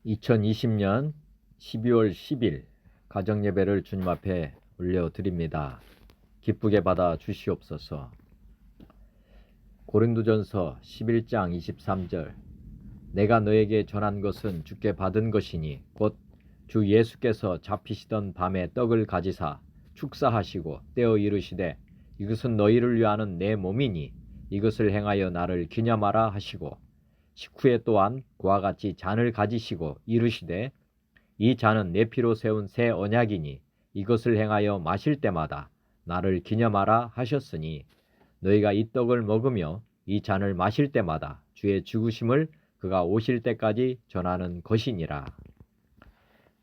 2020년 12월 10일 가정예배를 주님 앞에 올려드립니다. 기쁘게 받아 주시옵소서. 고린도전서 11장 23절 내가 너에게 전한 것은 주께 받은 것이니 곧 주 예수께서 잡히시던 밤에 떡을 가지사 축사하시고 떼어 이르시되 이것은 너희를 위하는 내 몸이니 이것을 행하여 나를 기념하라 하시고 식후에 또한 그와 같이 잔을 가지시고 이르시되 이 잔은 내 피로 세운 새 언약이니 이것을 행하여 마실 때마다 나를 기념하라 하셨으니 너희가 이 떡을 먹으며 이 잔을 마실 때마다 주의 죽으심을 그가 오실 때까지 전하는 것이니라.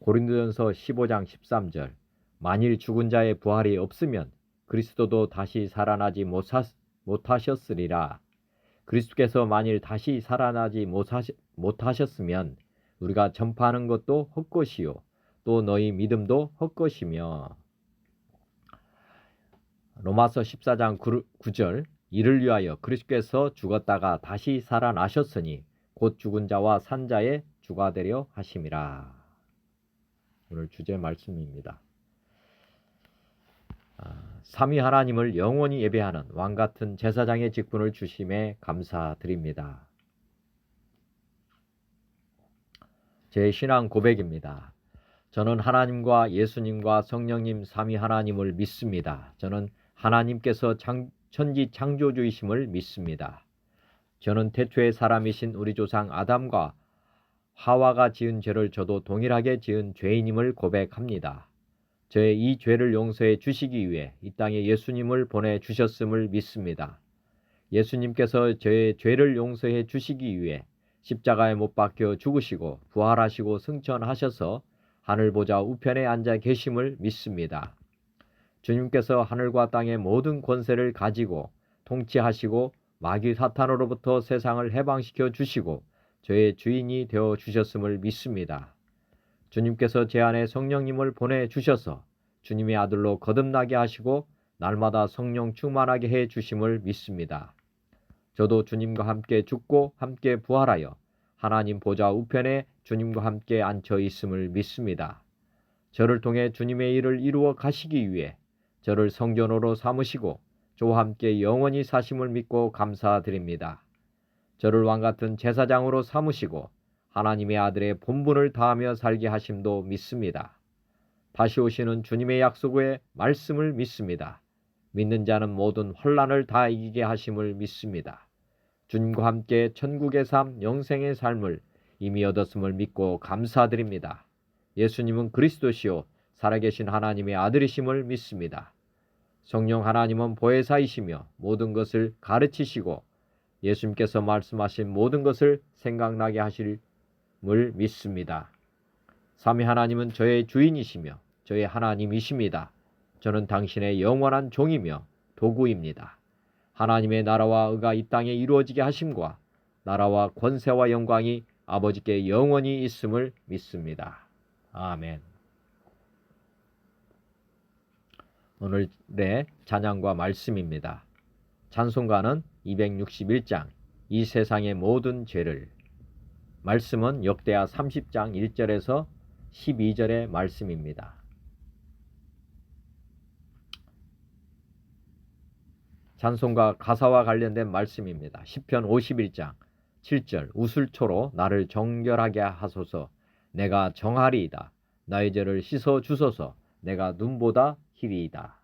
고린도전서 15장 13절 만일 죽은 자의 부활이 없으면 그리스도도 다시 살아나지 못하셨으리라. 그리스도께서 만일 다시 살아나지 못하셨으면 우리가 전파하는 것도 헛것이요 또 너희 믿음도 헛것이며. 로마서 14장 9절 이를 위하여 그리스도께서 죽었다가 다시 살아나셨으니 곧 죽은 자와 산 자의 주가 되려 하심이라. 오늘 주제 말씀입니다. 삼위 하나님을 영원히 예배하는 왕같은 제사장의 직분을 주심에 감사드립니다. 제 신앙 고백입니다. 저는 하나님과 예수님과 성령님 삼위 하나님을 믿습니다. 저는 하나님께서 천지 창조주이심을 믿습니다. 저는 태초의 사람이신 우리 조상 아담과 하와가 지은 죄를 저도 동일하게 지은 죄인임을 고백합니다. 저의 이 죄를 용서해 주시기 위해 이 땅에 예수님을 보내주셨음을 믿습니다. 예수님께서 저의 죄를 용서해 주시기 위해 십자가에 못 박혀 죽으시고 부활하시고 승천하셔서 하늘 보좌 우편에 앉아 계심을 믿습니다. 주님께서 하늘과 땅의 모든 권세를 가지고 통치하시고 마귀 사탄으로부터 세상을 해방시켜 주시고 저의 주인이 되어 주셨음을 믿습니다. 주님께서 제 안에 성령님을 보내주셔서 주님의 아들로 거듭나게 하시고 날마다 성령 충만하게 해 주심을 믿습니다. 저도 주님과 함께 죽고 함께 부활하여 하나님 보좌 우편에 주님과 함께 앉혀 있음을 믿습니다. 저를 통해 주님의 일을 이루어 가시기 위해 저를 성전으로 삼으시고 저와 함께 영원히 사심을 믿고 감사드립니다. 저를 왕같은 제사장으로 삼으시고 하나님의 아들의 본분을 다하며 살게 하심도 믿습니다. 다시 오시는 주님의 약속의 말씀을 믿습니다. 믿는 자는 모든 혼란을 다 이기게 하심을 믿습니다. 주님과 함께 천국의 삶, 영생의 삶을 이미 얻었음을 믿고 감사드립니다. 예수님은 그리스도시요 살아계신 하나님의 아들이심을 믿습니다. 성령 하나님은 보혜사이시며 모든 것을 가르치시고 예수님께서 말씀하신 모든 것을 생각나게 하심을 믿습니다. 삼위 하나님은 저의 주인이시며 저의 하나님이십니다. 저는 당신의 영원한 종이며 도구입니다. 하나님의 나라와 의가 이 땅에 이루어지게 하심과 나라와 권세와 영광이 아버지께 영원히 있음을 믿습니다. 아멘. 오늘의 찬양과 말씀입니다. 찬송가는 261장 이 세상의 모든 죄를. 말씀은 역대하 30장 1절에서 12절의 말씀입니다. 찬송가 가사와 관련된 말씀입니다. 시편 51장 7절 우슬초로 나를 정결하게 하소서 내가 정하리이다. 나의 죄를 씻어 주소서 내가 눈보다 희리이다.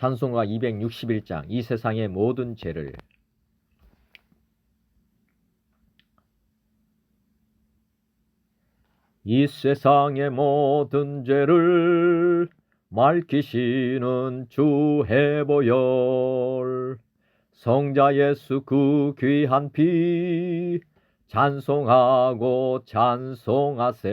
찬송가 261장 이 세상의 모든 죄를. 이 세상의 모든 죄를 맑히시는 주 해보혈 성자 예수 그 귀한 피 찬송하고 찬송하세.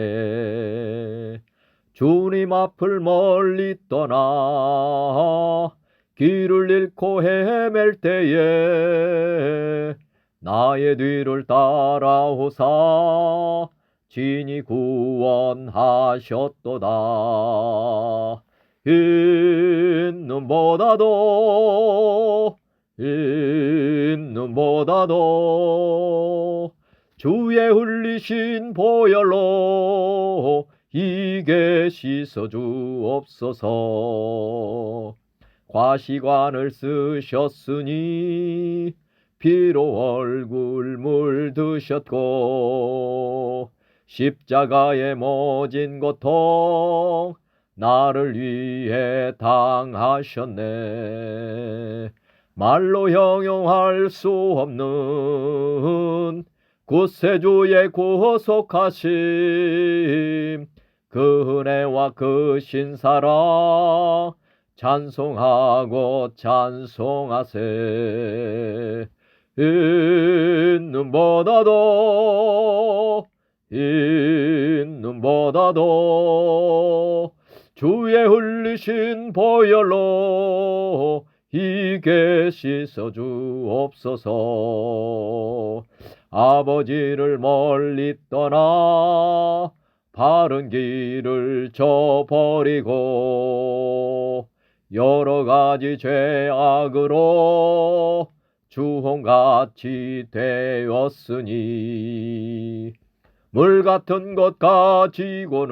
주님 앞을 멀리 떠나 길을 잃고 헤맬 때에 나의 뒤를 따라오사 진이 구원하셨도다. 있는보다도 주의 흘리신 보혈로 이게 씻어주옵소서. 과시관을 쓰셨으니 피로 얼굴 물드셨고 십자가에 모진 고통 나를 위해 당하셨네. 말로 형용할 수 없는 구세주의 구속하심 그 은혜와 그 신사랑 찬송하고 찬송하세. 있는보다도 주의 흘리신 보혈로 이게 씻어주옵소서. 아버지를 멀리 떠나 바른 길을 저버리고 여러 가지 죄악으로 주홍같이 되었으니 물 같은 것 가지고는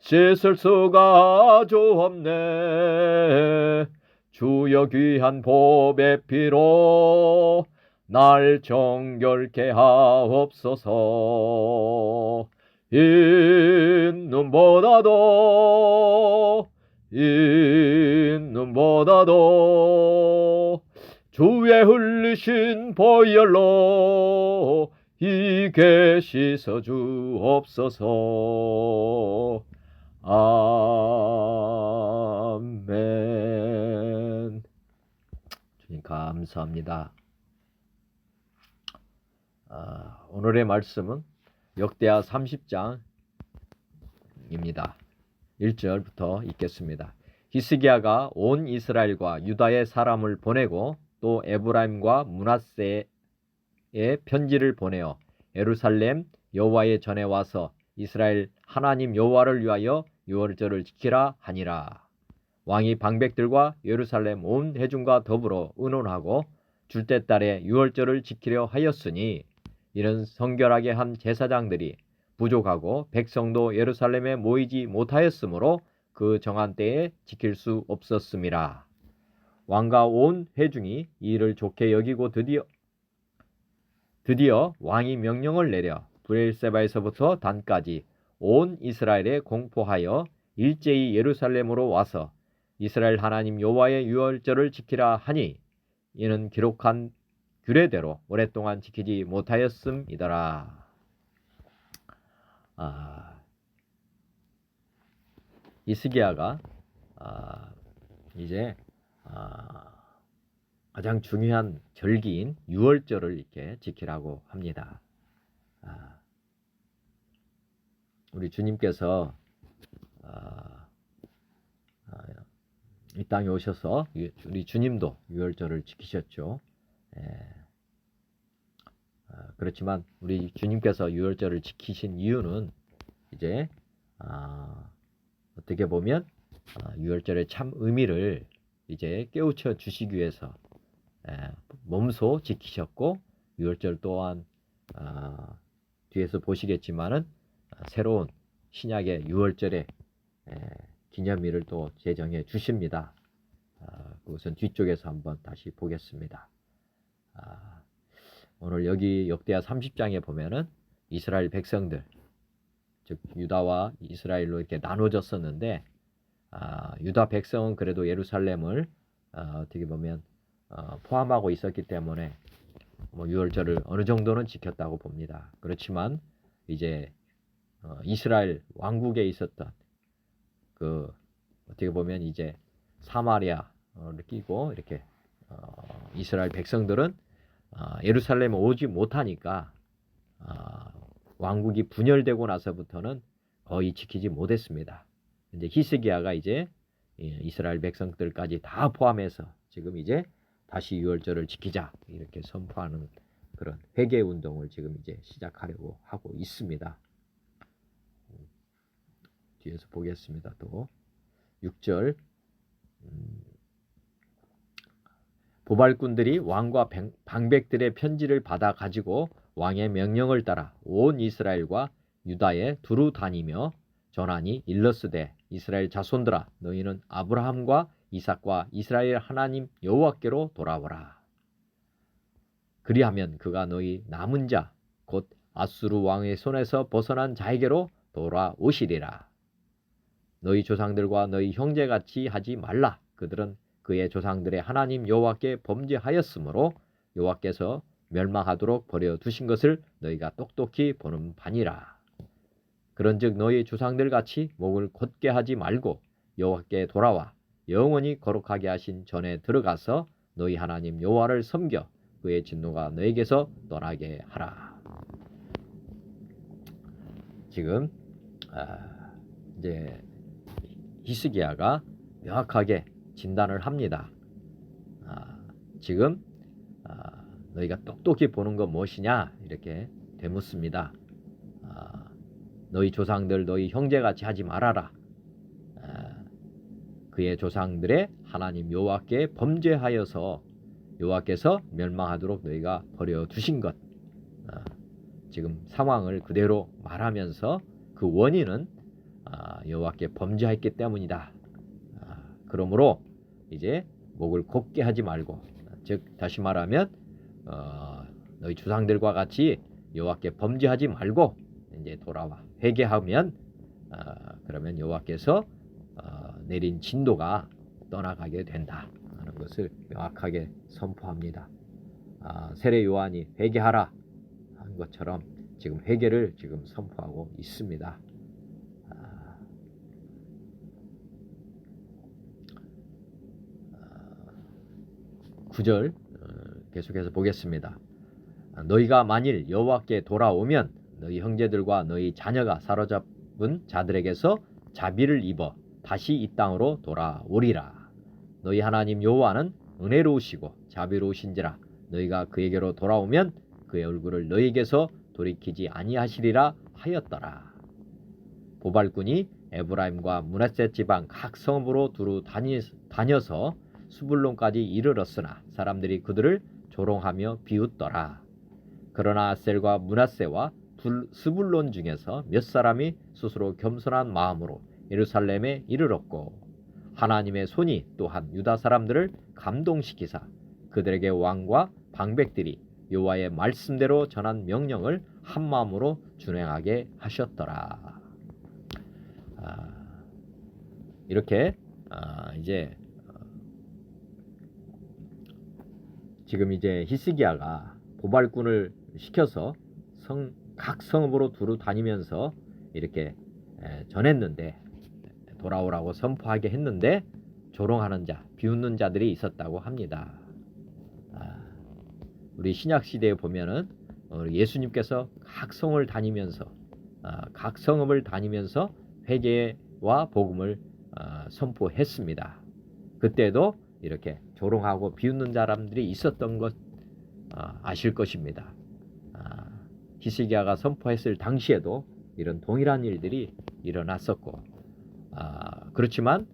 씻을 수가 주 없네. 주여 귀한 보배 피로 날 정결케 하옵소서. 있는보다도 주의 흘리신 보혈로 이게 씻어주옵소서. 아멘. 주님 감사합니다. 오늘의 말씀은 역대하 30장입니다. 1절부터 읽겠습니다. 히스기야가 온 이스라엘과 유다의 사람을 보내고 또 에브라임과 므낫세에 편지를 보내어 예루살렘 여호와의 전에 와서 이스라엘 하나님 여호와를 위하여 유월절을 지키라 하니라. 왕이 방백들과 예루살렘 온 회중과 더불어 의논하고 줄대 달에 유월절을 지키려 하였으니 이는 성결하게 한 제사장들이 부족하고 백성도 예루살렘에 모이지 못하였으므로 그 정한 때에 지킬 수 없었음이라. 왕과 온 회중이 이 일을 좋게 여기고 드디어 왕이 명령을 내려 브엘세바에서부터 단까지 온 이스라엘에 공포하여 일제히 예루살렘으로 와서 이스라엘 하나님 여호와의 유월절을 지키라 하니 이는 기록한 규례대로 오랫동안 지키지 못하였음이더라. 히스기야가 이제 가장 중요한 절기인 유월절을 이렇게 지키라고 합니다. 우리 주님께서 이 땅에 오셔서 우리 주님도 유월절을 지키셨죠. 그렇지만 우리 주님께서 유월절을 지키신 이유는 이제 어떻게 보면 유월절의 참 의미를 이제 깨우쳐 주시기 위해서 몸소 지키셨고, 유월절 또한 뒤에서 보시겠지만은 새로운 신약의 유월절의 기념일을 또 제정해 주십니다. 그것은 뒤쪽에서 한번 다시 보겠습니다. 오늘 여기 역대하 30장에 보면은 이스라엘 백성들, 즉 유다와 이스라엘로 이렇게 나눠졌었는데, 유다 백성은 그래도 예루살렘을 어떻게 보면 포함하고 있었기 때문에 유월절을 어느 정도는 지켰다고 봅니다. 그렇지만 이제 이스라엘 왕국에 있었던 그 어떻게 보면 이제 사마리아를 끼고 이렇게 이스라엘 백성들은 예루살렘에 오지 못하니까 왕국이 분열되고 나서부터는 거의 지키지 못했습니다. 이제 히스기야가 이제 이스라엘 백성들까지 다 포함해서 지금 이제 다시 유월절을 지키자 이렇게 선포하는 그런 회개 운동을 지금 이제 시작하려고 하고 있습니다. 뒤에서 보겠습니다. 또 6절 보발꾼들이 왕과 방백들의 편지를 받아 가지고 왕의 명령을 따라 온 이스라엘과 유다에 두루 다니며 전하니 일러스되 이스라엘 자손들아 너희는 아브라함과 이삭과 이스라엘 하나님 여호와께로 돌아오라. 그리하면 그가 너희 남은 자 곧 아수르 왕의 손에서 벗어난 자에게로 돌아오시리라. 너희 조상들과 너희 형제같이 하지 말라. 그들은 그의 조상들의 하나님 여호와께 범죄하였으므로 여호와께서 멸망하도록 버려두신 것을 너희가 똑똑히 보는 바니라. 그런즉 너희 조상들같이 목을 곧게 하지 말고 여호와께 돌아와 영원히 거룩하게 하신 전에 들어가서 너희 하나님 여호와를 섬겨 그의 진노가 너에게서 떠나게 하라. 지금 이제 히스기야가 명확하게 진단을 합니다. 지금 너희가 똑똑히 보는 건 무엇이냐 이렇게 되묻습니다. 너희 조상들 너희 형제같이 하지 말아라. 그의 조상들의 하나님 여호와께 범죄하여서 여호와께서 멸망하도록 너희가 버려두신 것. 지금 상황을 그대로 말하면서 그 원인은 여호와께 범죄했기 때문이다. 그러므로 이제 목을 곧게 하지 말고, 즉 다시 말하면 너희 조상들과 같이 여호와께 범죄하지 말고 이제 돌아와 회개하면 그러면 여호와께서 내린 진도가 떠나가게 된다 하는 것을 명확하게 선포합니다. 세례 요한이 회개하라 한 것처럼 지금 회개를 지금 선포하고 있습니다. 9절 계속해서 보겠습니다. 너희가 만일 여호와께 돌아오면 너희 형제들과 너희 자녀가 사로잡은 자들에게서 자비를 입어 다시 이 땅으로 돌아오리라. 너희 하나님 여호와는 은혜로우시고 자비로우신지라 너희가 그에게로 돌아오면 그의 얼굴을 너희에게서 돌이키지 아니하시리라 하였더라. 보발꾼이 에브라임과 므낫세 지방 각 성읍으로 두루 다녀서 수불론까지 이르렀으나 사람들이 그들을 조롱하며 비웃더라. 그러나 아셀과 므낫세와 스불론 중에서 몇 사람이 스스로 겸손한 마음으로 예루살렘에 이르렀고 하나님의 손이 또한 유다 사람들을 감동시키사 그들에게 왕과 방백들이 여호와의 말씀대로 전한 명령을 한 마음으로 준행하게 하셨더라. 이렇게 이제 지금 이제 히스기야가 보발꾼을 시켜서 각 성읍으로 두루 다니면서 이렇게 전했는데 돌아오라고 선포하게 했는데 조롱하는 자, 비웃는 자들이 있었다고 합니다. 우리 신약 시대에 보면은 예수님께서 각 성을 다니면서 각 성읍을 다니면서 회개와 복음을 선포했습니다. 그때도 이렇게 조롱하고 비웃는 사람들이 있었던 것 아실 것입니다. 히스기야가 선포했을 당시에도 이런 동일한 일들이 일어났었고 그렇지만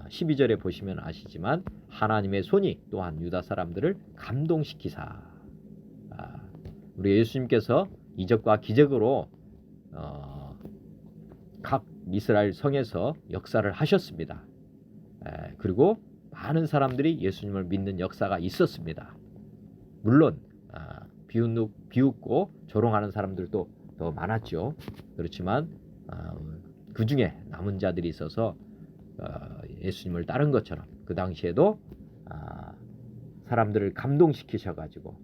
12절에 보시면 아시지만 하나님의 손이 또한 유다 사람들을 감동시키사 우리 예수님께서 이적과 기적으로 각 이스라엘 성에서 역사를 하셨습니다. 그리고 많은 사람들이 예수님을 믿는 역사가 있었습니다. 물론 비웃고 조롱하는 사람들도 더 많았죠. 그렇지만 그 중에 남은 자들이 있어서 예수님을 따른 것처럼 그 당시에도 사람들을 감동시키셔가지고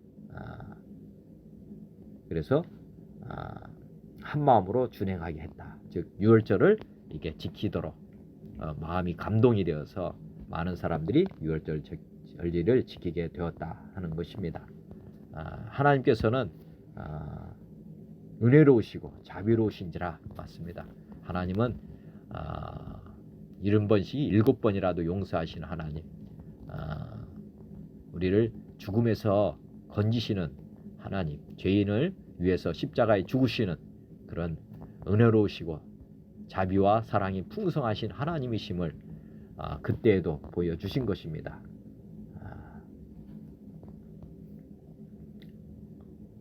그래서 한 마음으로 준행하게 했다. 즉 유월절을 이게 지키도록 마음이 감동이 되어서 많은 사람들이 유월절 절기를 지키게 되었다 하는 것입니다. 하나님께서는 은혜로우시고 자비로우신지라 맞습니다. 하나님은 70번씩 7번이라도 용서하시는 하나님, 우리를 죽음에서 건지시는 하나님, 죄인을 위해서 십자가에 죽으시는 그런 은혜로우시고 자비와 사랑이 풍성하신 하나님이심을 그때에도 보여주신 것입니다.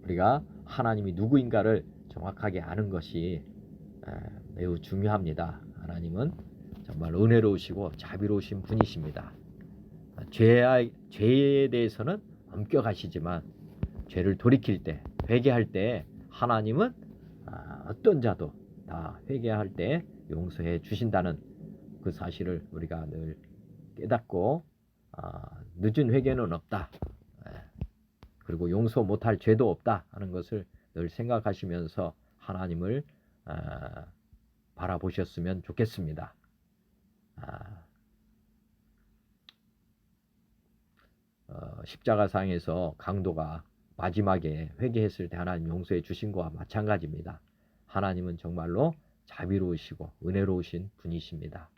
우리가 하나님이 누구인가를 정확하게 아는 것이 매우 중요합니다. 하나님은 정말 은혜로우시고 자비로우신 분이십니다. 죄에 대해서는 엄격하시지만 죄를 돌이킬 때, 회개할 때 하나님은 어떤 자도 다 회개할 때 용서해 주신다는 그 사실을 우리가 늘 깨닫고 늦은 회개는 없다. 그리고 용서 못할 죄도 없다 하는 것을 늘 생각하시면서 하나님을 바라보셨으면 좋겠습니다. 십자가상에서 강도가 마지막에 회개했을 때 하나님 용서해 주신 것과 마찬가지입니다. 하나님은 정말로 자비로우시고 은혜로우신 분이십니다.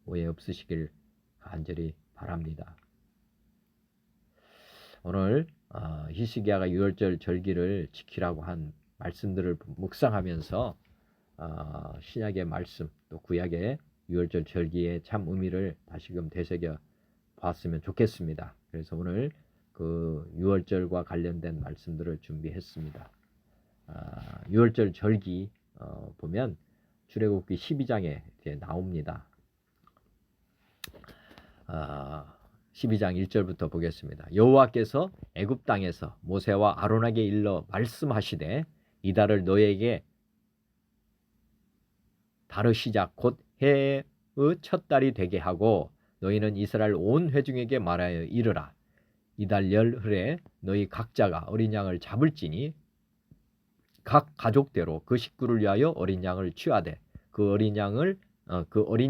오해 없으시길 간절히 바랍니다. 오늘 히스기야가 유월절 절기를 지키라고 한 말씀들을 묵상하면서 신약의 말씀 또 구약의 유월절 절기의 참 의미를 다시금 되새겨 봤으면 좋겠습니다. 그래서 오늘 그 유월절과 관련된 말씀들을 준비했습니다. 유월절 절기 보면 출애굽기 12장에 나옵니다. 12장 1절부터 보겠습니다. 여호와께서 애굽 땅에서 모세와 아론에게 일러 말씀하시되 이달을 너에게 달의 시작 곧 해의 첫 달이 되게 하고 너희는 이스라엘 온 회중에게 말하여 이르라. 이달 열흘에 너희 각자가 어린 양을 잡을지니 각 가족대로 그 식구를 위하여 어린 양을 취하되 그 어린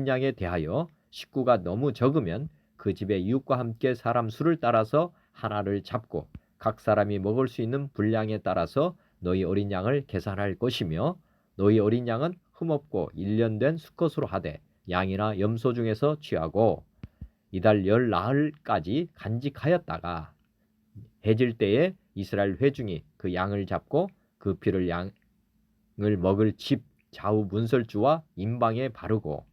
양에 대하여 식구가 너무 적으면 그 집의 이웃과 함께 사람 수를 따라서 하나를 잡고 각 사람이 먹을 수 있는 분량에 따라서 너희 어린 양을 계산할 것이며 너희 어린 양은 흠없고 1년 된 수컷으로 하되 양이나 염소 중에서 취하고 이달 열 나흘까지 간직하였다가 해질 때에 이스라엘 회중이 그 양을 잡고 그 피를 양을 먹을 집 좌우 문설주와 임방에 바르고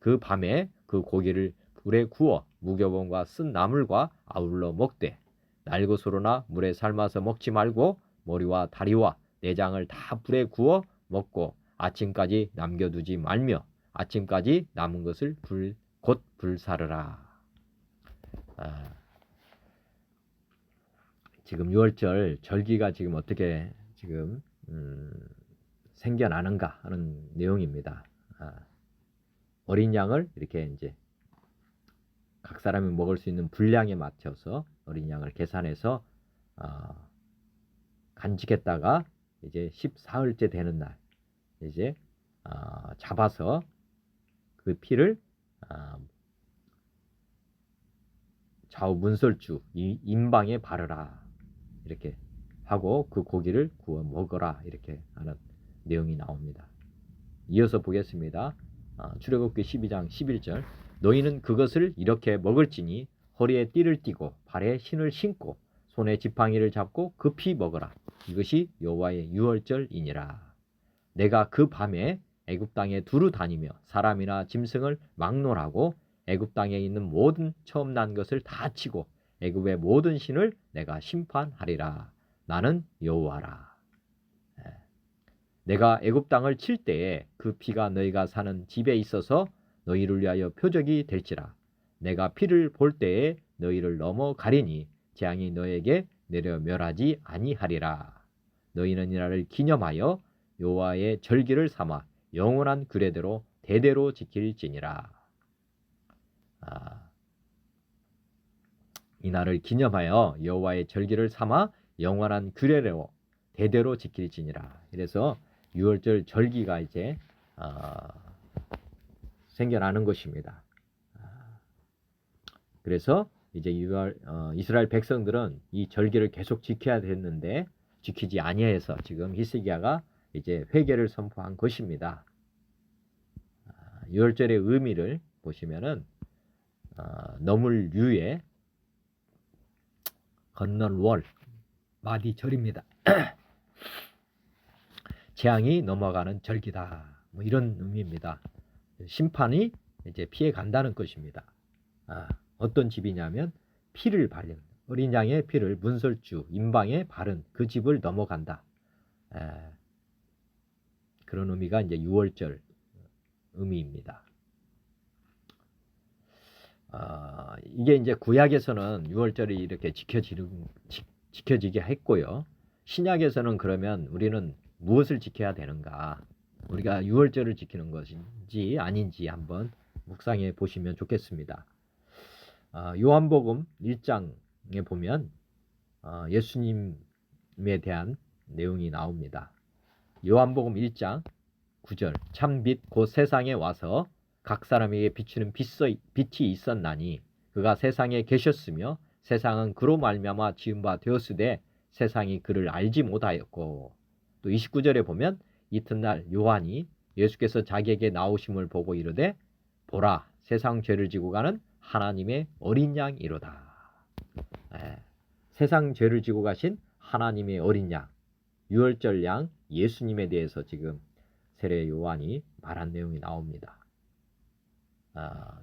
그 밤에 그 고기를 불에 구워 무교본과 쓴 나물과 아울러 먹되 날것으로나 물에 삶아서 먹지 말고 머리와 다리와 내장을 다 불에 구워 먹고 아침까지 남겨두지 말며 아침까지 남은 것을 곧 불사르라. 지금 6월절 절기가 지금 어떻게 지금 생겨나는가 하는 내용입니다. 어린 양을 이렇게 이제 각 사람이 먹을 수 있는 분량에 맞춰서 어린 양을 계산해서 간직했다가 이제 14일째 되는 날 이제 잡아서 그 피를 좌우 문설주 임방에 바르라 이렇게 하고 그 고기를 구워 먹어라 이렇게 하는 내용이 나옵니다. 이어서 보겠습니다. 출애굽기 12장 11절 너희는 그것을 이렇게 먹을지니 허리에 띠를 띠고 발에 신을 신고 손에 지팡이를 잡고 급히 먹어라. 이것이 여호와의 유월절이니라. 내가 그 밤에 애굽 땅에 두루 다니며 사람이나 짐승을 막론하고 애굽 땅에 있는 모든 처음 난 것을 다 치고 애굽의 모든 신을 내가 심판하리라. 나는 여호와라. 내가 애굽 땅을 칠 때에 그 피가 너희가 사는 집에 있어서 너희를 위하여 표적이 될지라. 내가 피를 볼 때에 너희를 넘어가리니 재앙이 너에게 내려 멸하지 아니하리라. 너희는 이날을 기념하여 여호와의 절기를 삼아 영원한 규례대로 대대로 지킬지니라. 이날을 기념하여 여호와의 절기를 삼아 영원한 규례대로 대대로 지킬지니라. 그래서 6월절 절기가 이제 생겨나는 것입니다. 그래서 이제 이스라엘 백성들은 이 절기를 계속 지켜야 됐는데 지키지 아니해서 지금 히스기야가 이제 회개를 선포한 것입니다. 6월절의 의미를 보시면은 너물 유에 건널 월 마디절입니다. 재앙이 넘어가는 절기다. 뭐 이런 의미입니다. 심판이 이제 피해 간다는 것입니다. 어떤 집이냐면 피를 바른 어린 양의 피를 문설주 임방에 바른 그 집을 넘어간다. 그런 의미가 이제 유월절 의미입니다. 이게 이제 구약에서는 유월절이 이렇게 지켜지게 했고요. 신약에서는 그러면 우리는 무엇을 지켜야 되는가? 우리가 유월절을 지키는 것인지 아닌지 한번 묵상해 보시면 좋겠습니다. 요한복음 1장에 보면 예수님에 대한 내용이 나옵니다. 요한복음 1장 9절 참빛 곧 세상에 와서 각 사람에게 비추는 빛이 있었나니 그가 세상에 계셨으며 세상은 그로 말미암아 지은 바 되었으되 세상이 그를 알지 못하였고, 또 29절에 보면 이튿날 요한이 예수께서 자기에게 나오심을 보고 이르되 보라 세상 죄를 지고 가는 하나님의 어린 양이로다. 세상 죄를 지고 가신 하나님의 어린 양, 유월절 양 예수님에 대해서 지금 세례 요한이 말한 내용이 나옵니다.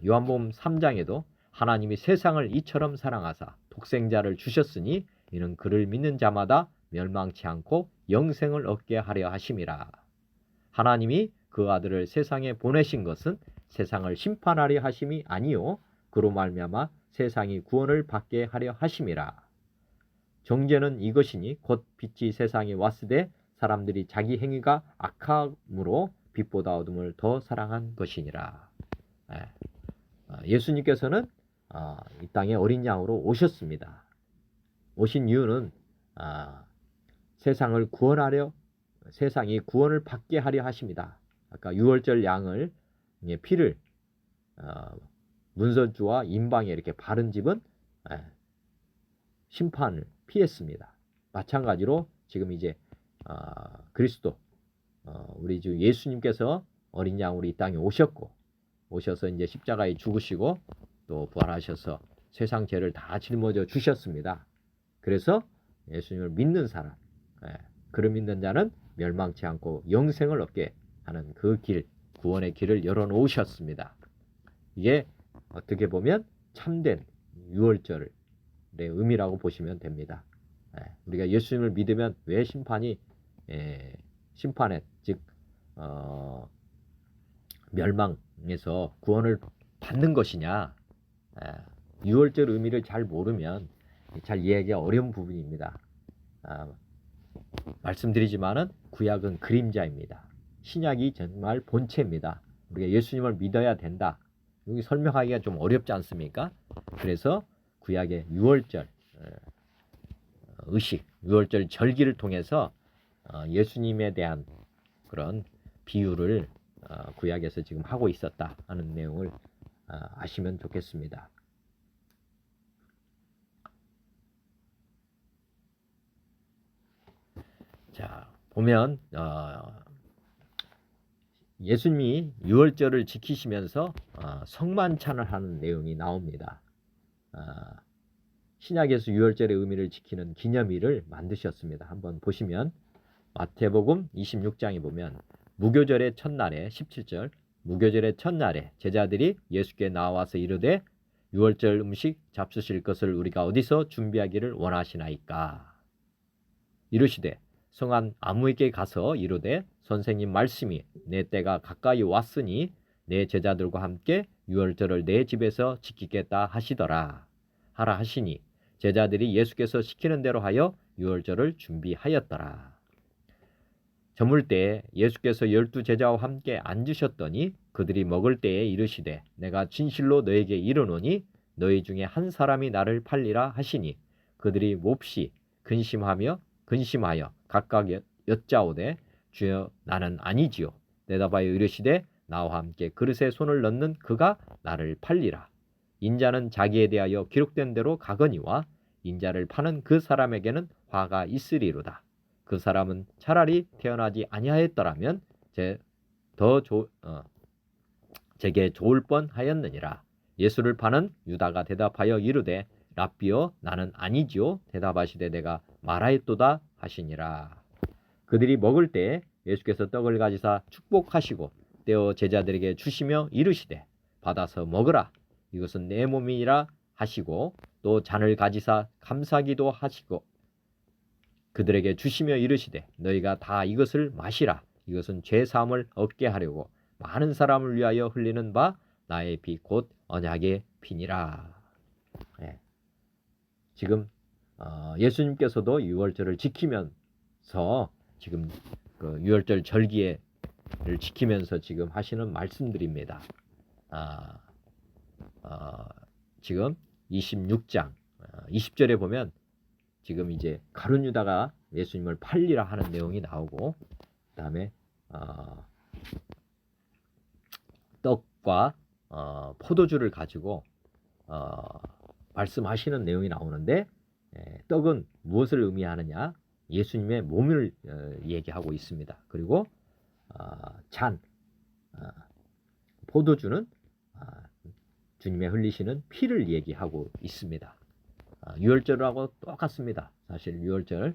요한복음 3장에도 하나님이 세상을 이처럼 사랑하사 독생자를 주셨으니 이는 그를 믿는 자마다 멸망치 않고 영생을 얻게 하려 하심이라. 하나님이 그 아들을 세상에 보내신 것은 세상을 심판하려 하심이 아니요 그로 말미암아 세상이 구원을 받게 하려 하심이라. 정죄는 이것이니 곧 빛이 세상에 왔으되 사람들이 자기 행위가 악함으로 빛보다 어둠을 더 사랑한 것이니라. 예수님께서는 이 땅에 어린 양으로 오셨습니다. 오신 이유는 세상을 구원하려, 세상이 구원을 받게 하려 하십니다. 아까 유월절 양을 피를 문선주와 임방에 이렇게 바른 집은 심판을 피했습니다. 마찬가지로 지금 이제 그리스도 우리 주 예수님께서 어린 양으로 이 땅에 오셔서 이제 십자가에 죽으시고 또 부활하셔서 세상 죄를 다 짊어져 주셨습니다. 그래서 예수님을 믿는 사람, 그를 믿는 자는 멸망치 않고 영생을 얻게 하는 그 길, 구원의 길을 열어놓으셨습니다. 이게 어떻게 보면 참된 유월절의 의미라고 보시면 됩니다. 우리가 예수님을 믿으면 왜 심판에 즉 멸망에서 구원을 받는 것이냐, 유월절 의미를 잘 모르면 잘 이해하기가 어려운 부분입니다. 말씀드리지만은 구약은 그림자입니다. 신약이 정말 본체입니다. 우리가 예수님을 믿어야 된다. 여기 설명하기가 좀 어렵지 않습니까? 그래서 구약의 유월절 의식, 유월절 절기를 통해서 예수님에 대한 그런 비유를 구약에서 지금 하고 있었다 하는 내용을 아시면 좋겠습니다. 자, 보면 예수님이 유월절을 지키시면서 성만찬을 하는 내용이 나옵니다. 신약에서 유월절의 의미를 지키는 기념일을 만드셨습니다. 한번 보시면 마태복음 26장에 보면 무교절의 첫날에 17절 무교절의 첫날에 제자들이 예수께 나와서 이르되 유월절 음식 잡수실 것을 우리가 어디서 준비하기를 원하시나이까. 이르시되 성한 아무에게 가서 이르되 선생님 말씀이 내 때가 가까이 왔으니 내 제자들과 함께 유월절을 내 집에서 지키겠다 하시더라 하라 하시니 제자들이 예수께서 시키는 대로 하여 유월절을 준비하였더라. 저물 때에 예수께서 12 제자와 함께 앉으셨더니 그들이 먹을 때에 이르시되 내가 진실로 너에게 이르노니 너희 중에 한 사람이 나를 팔리라 하시니 그들이 몹시 근심하여 각각 여짜오되 주여 나는 아니지요. 대답하여 이르시되 나와 함께 그릇에 손을 넣는 그가 나를 팔리라. 인자는 자기에 대하여 기록된 대로 가거니와 인자를 파는 그 사람에게는 화가 있으리로다. 그 사람은 차라리 태어나지 아니하였더라면 제게 좋을 뻔하였느니라. 예수를 파는 유다가 대답하여 이르되 랍비여 나는 아니지요. 대답하시되 내가 말하였도다 하시니라. 그들이 먹을 때 예수께서 떡을 가지사 축복하시고 떼어 제자들에게 주시며 이르시되 받아서 먹으라. 이것은 내 몸이라 하시고 또 잔을 가지사 감사기도 하시고 그들에게 주시며 이르시되 너희가 다 이것을 마시라. 이것은 죄 사함을 얻게 하려고 많은 사람을 위하여 흘리는 바 나의 피 곧 언약의 피니라. 예. 지금 예수님께서도 유월절을 지키면서 지금 그 유월절 절기를 지키면서 지금 하시는 말씀들입니다. 지금 26장 20절에 보면 지금 이제 가룟 유다가 예수님을 팔리라 하는 내용이 나오고, 그 다음에 떡과 포도주를 가지고 말씀하시는 내용이 나오는데, 떡은 무엇을 의미하느냐? 예수님의 몸을 얘기하고 있습니다. 그리고 포도주는 주님의 흘리시는 피를 얘기하고 있습니다. 유월절하고 똑같습니다. 사실 유월절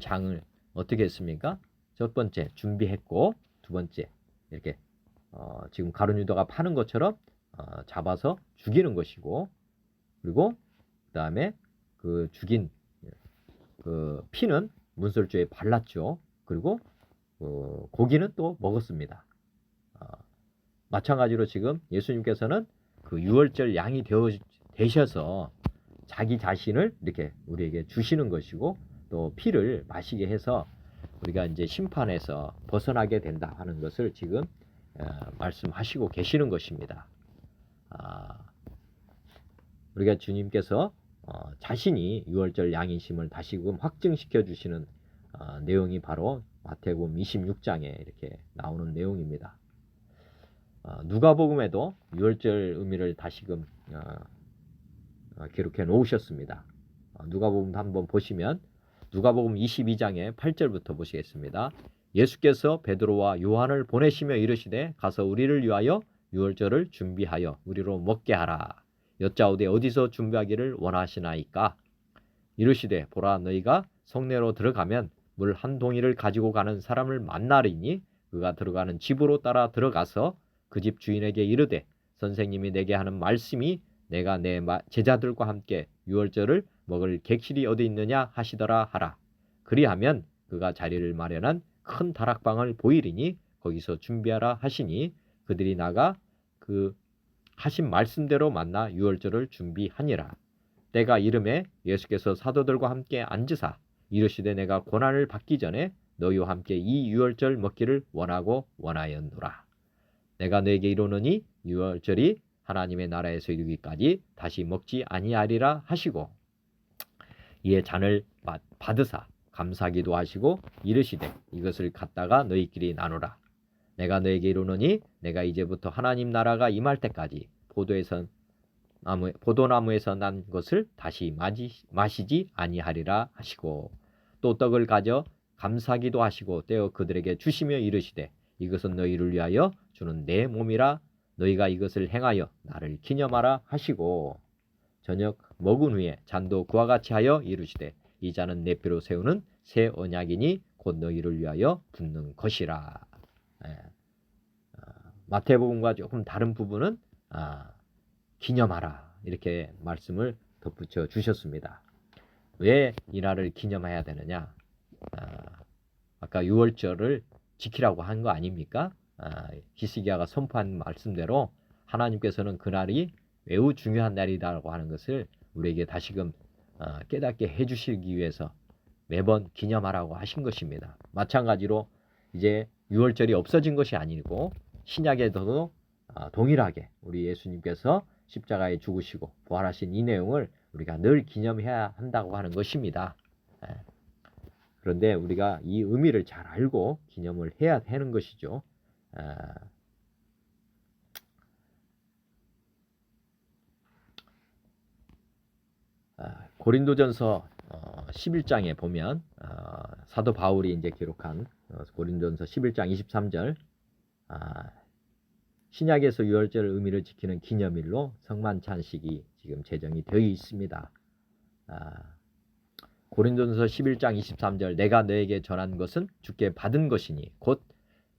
장을 어떻게 했습니까? 첫 번째 준비했고, 두 번째 이렇게 지금 가룟 유다가 파는 것처럼 잡아서 죽이는 것이고, 그리고 그 다음에 그 죽인 그 피는 문설주에 발랐죠. 그리고 고기는 또 먹었습니다. 마찬가지로 지금 예수님께서는 그 유월절 양이 되셔서 자기 자신을 이렇게 우리에게 주시는 것이고, 또 피를 마시게 해서 우리가 이제 심판에서 벗어나게 된다 하는 것을 지금 말씀하시고 계시는 것입니다. 우리가 주님께서 자신이 유월절 양이심을 다시금 확증시켜 주시는 내용이 바로 마태복음 26장에 이렇게 나오는 내용입니다. 누가복음에도 유월절 의미를 다시금 기록해 놓으셨습니다. 누가복음 한번 보시면 누가복음 22장의 8절부터 보시겠습니다. 예수께서 베드로와 요한을 보내시며 이르시되 가서 우리를 위하여 유월절을 준비하여 우리로 먹게 하라. 여짜오되 어디서 준비하기를 원하시나이까? 이르시되 보라, 너희가 성내로 들어가면 물 한 동이를 가지고 가는 사람을 만나리니 그가 들어가는 집으로 따라 들어가서 그 집 주인에게 이르되 선생님이 내게 하는 말씀이 내가 내 제자들과 함께 유월절을 먹을 객실이 어디 있느냐 하시더라 하라. 그리하면 그가 자리를 마련한 큰 다락방을 보이리니 거기서 준비하라 하시니 그들이 나가 그 하신 말씀대로 만나 유월절을 준비하니라. 때가 이름에 예수께서 사도들과 함께 앉으사 이르시되 내가 고난을 받기 전에 너희와 함께 이 유월절 먹기를 원하였노라. 내가 너에게 이르노니 유월절이 하나님의 나라에서 이르기까지 다시 먹지 아니하리라 하시고, 이에 잔을 받으사 감사기도 하시고 이르시되 이것을 갖다가 너희끼리 나누라. 내가 너에게 이르노니 내가 이제부터 하나님 나라가 임할 때까지 포도나무에서 난 것을 다시 마시지 아니하리라 하시고, 또 떡을 가져 감사기도 하시고 떼어 그들에게 주시며 이르시되 이것은 너희를 위하여 주는 내 몸이라. 너희가 이것을 행하여 나를 기념하라 하시고, 저녁 먹은 후에 잔도 그와 같이 하여 이르시되 이 잔은 내 피로 세우는 새 언약이니 곧 너희를 위하여 붓는 것이라. 마태복음과 조금 다른 부분은 기념하라 이렇게 말씀을 덧붙여 주셨습니다. 왜 이 날을 기념해야 되느냐? 아까 유월절을 지키라고 한 거 아닙니까? 히스기야가 선포한 말씀대로 하나님께서는 그날이 매우 중요한 날이다라고 하는 것을 우리에게 다시금 깨닫게 해주시기 위해서 매번 기념하라고 하신 것입니다. 마찬가지로 이제 유월절이 없어진 것이 아니고 신약에도 동일하게 우리 예수님께서 십자가에 죽으시고 부활하신 이 내용을 우리가 늘 기념해야 한다고 하는 것입니다. 그런데 우리가 이 의미를 잘 알고 기념을 해야 하는 것이죠. 고린도전서 11장에 보면 사도 바울이 이제 기록한 고린도전서 11장 23절 신약에서 유월절 의미를 지키는 기념일로 성만찬식이 지금 제정이 되어 있습니다. 고린도전서 11장 23절 내가 너에게 전한 것은 주께 받은 것이니 곧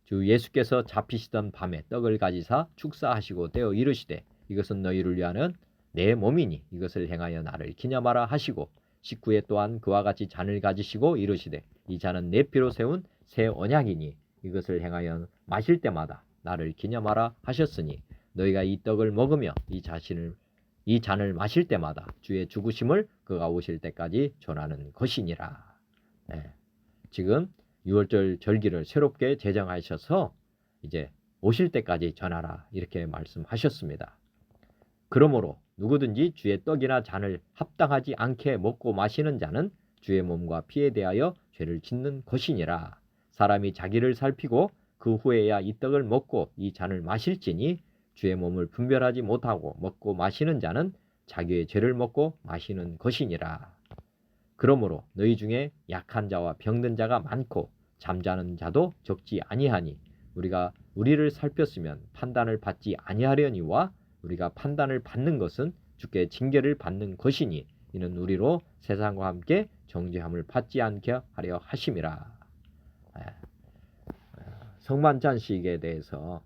주 예수께서 잡히시던 밤에 떡을 가지사 축사하시고 떼어 이르시되 이것은 너희를 위하는 내 몸이니 이것을 행하여 나를 기념하라 하시고 19에 또한 그와 같이 잔을 가지시고 이르시되 이 잔은 내 피로 세운 새 언약이니 이것을 행하여 마실 때마다 나를 기념하라 하셨으니 너희가 이 떡을 먹으며 이 잔을 마실 때마다 주의 죽으심을 그가 오실 때까지 전하는 것이니라. 네. 지금 6월절 절기를 새롭게 제정하셔서 이제 오실 때까지 전하라 이렇게 말씀하셨습니다. 그러므로 누구든지 주의 떡이나 잔을 합당하지 않게 먹고 마시는 자는 주의 몸과 피에 대하여 죄를 짓는 것이니라. 사람이 자기를 살피고 그 후에야 이 떡을 먹고 이 잔을 마실지니 주의 몸을 분별하지 못하고 먹고 마시는 자는 자기의 죄를 먹고 마시는 것이니라. 그러므로 너희 중에 약한 자와 병든 자가 많고 잠자는 자도 적지 아니하니 우리가 우리를 살폈으면 판단을 받지 아니하려니와 우리가 판단을 받는 것은 주께 징계를 받는 것이니 이는 우리로 세상과 함께 정죄함을 받지 않게 하려 하심이라. 성만찬식에 대해서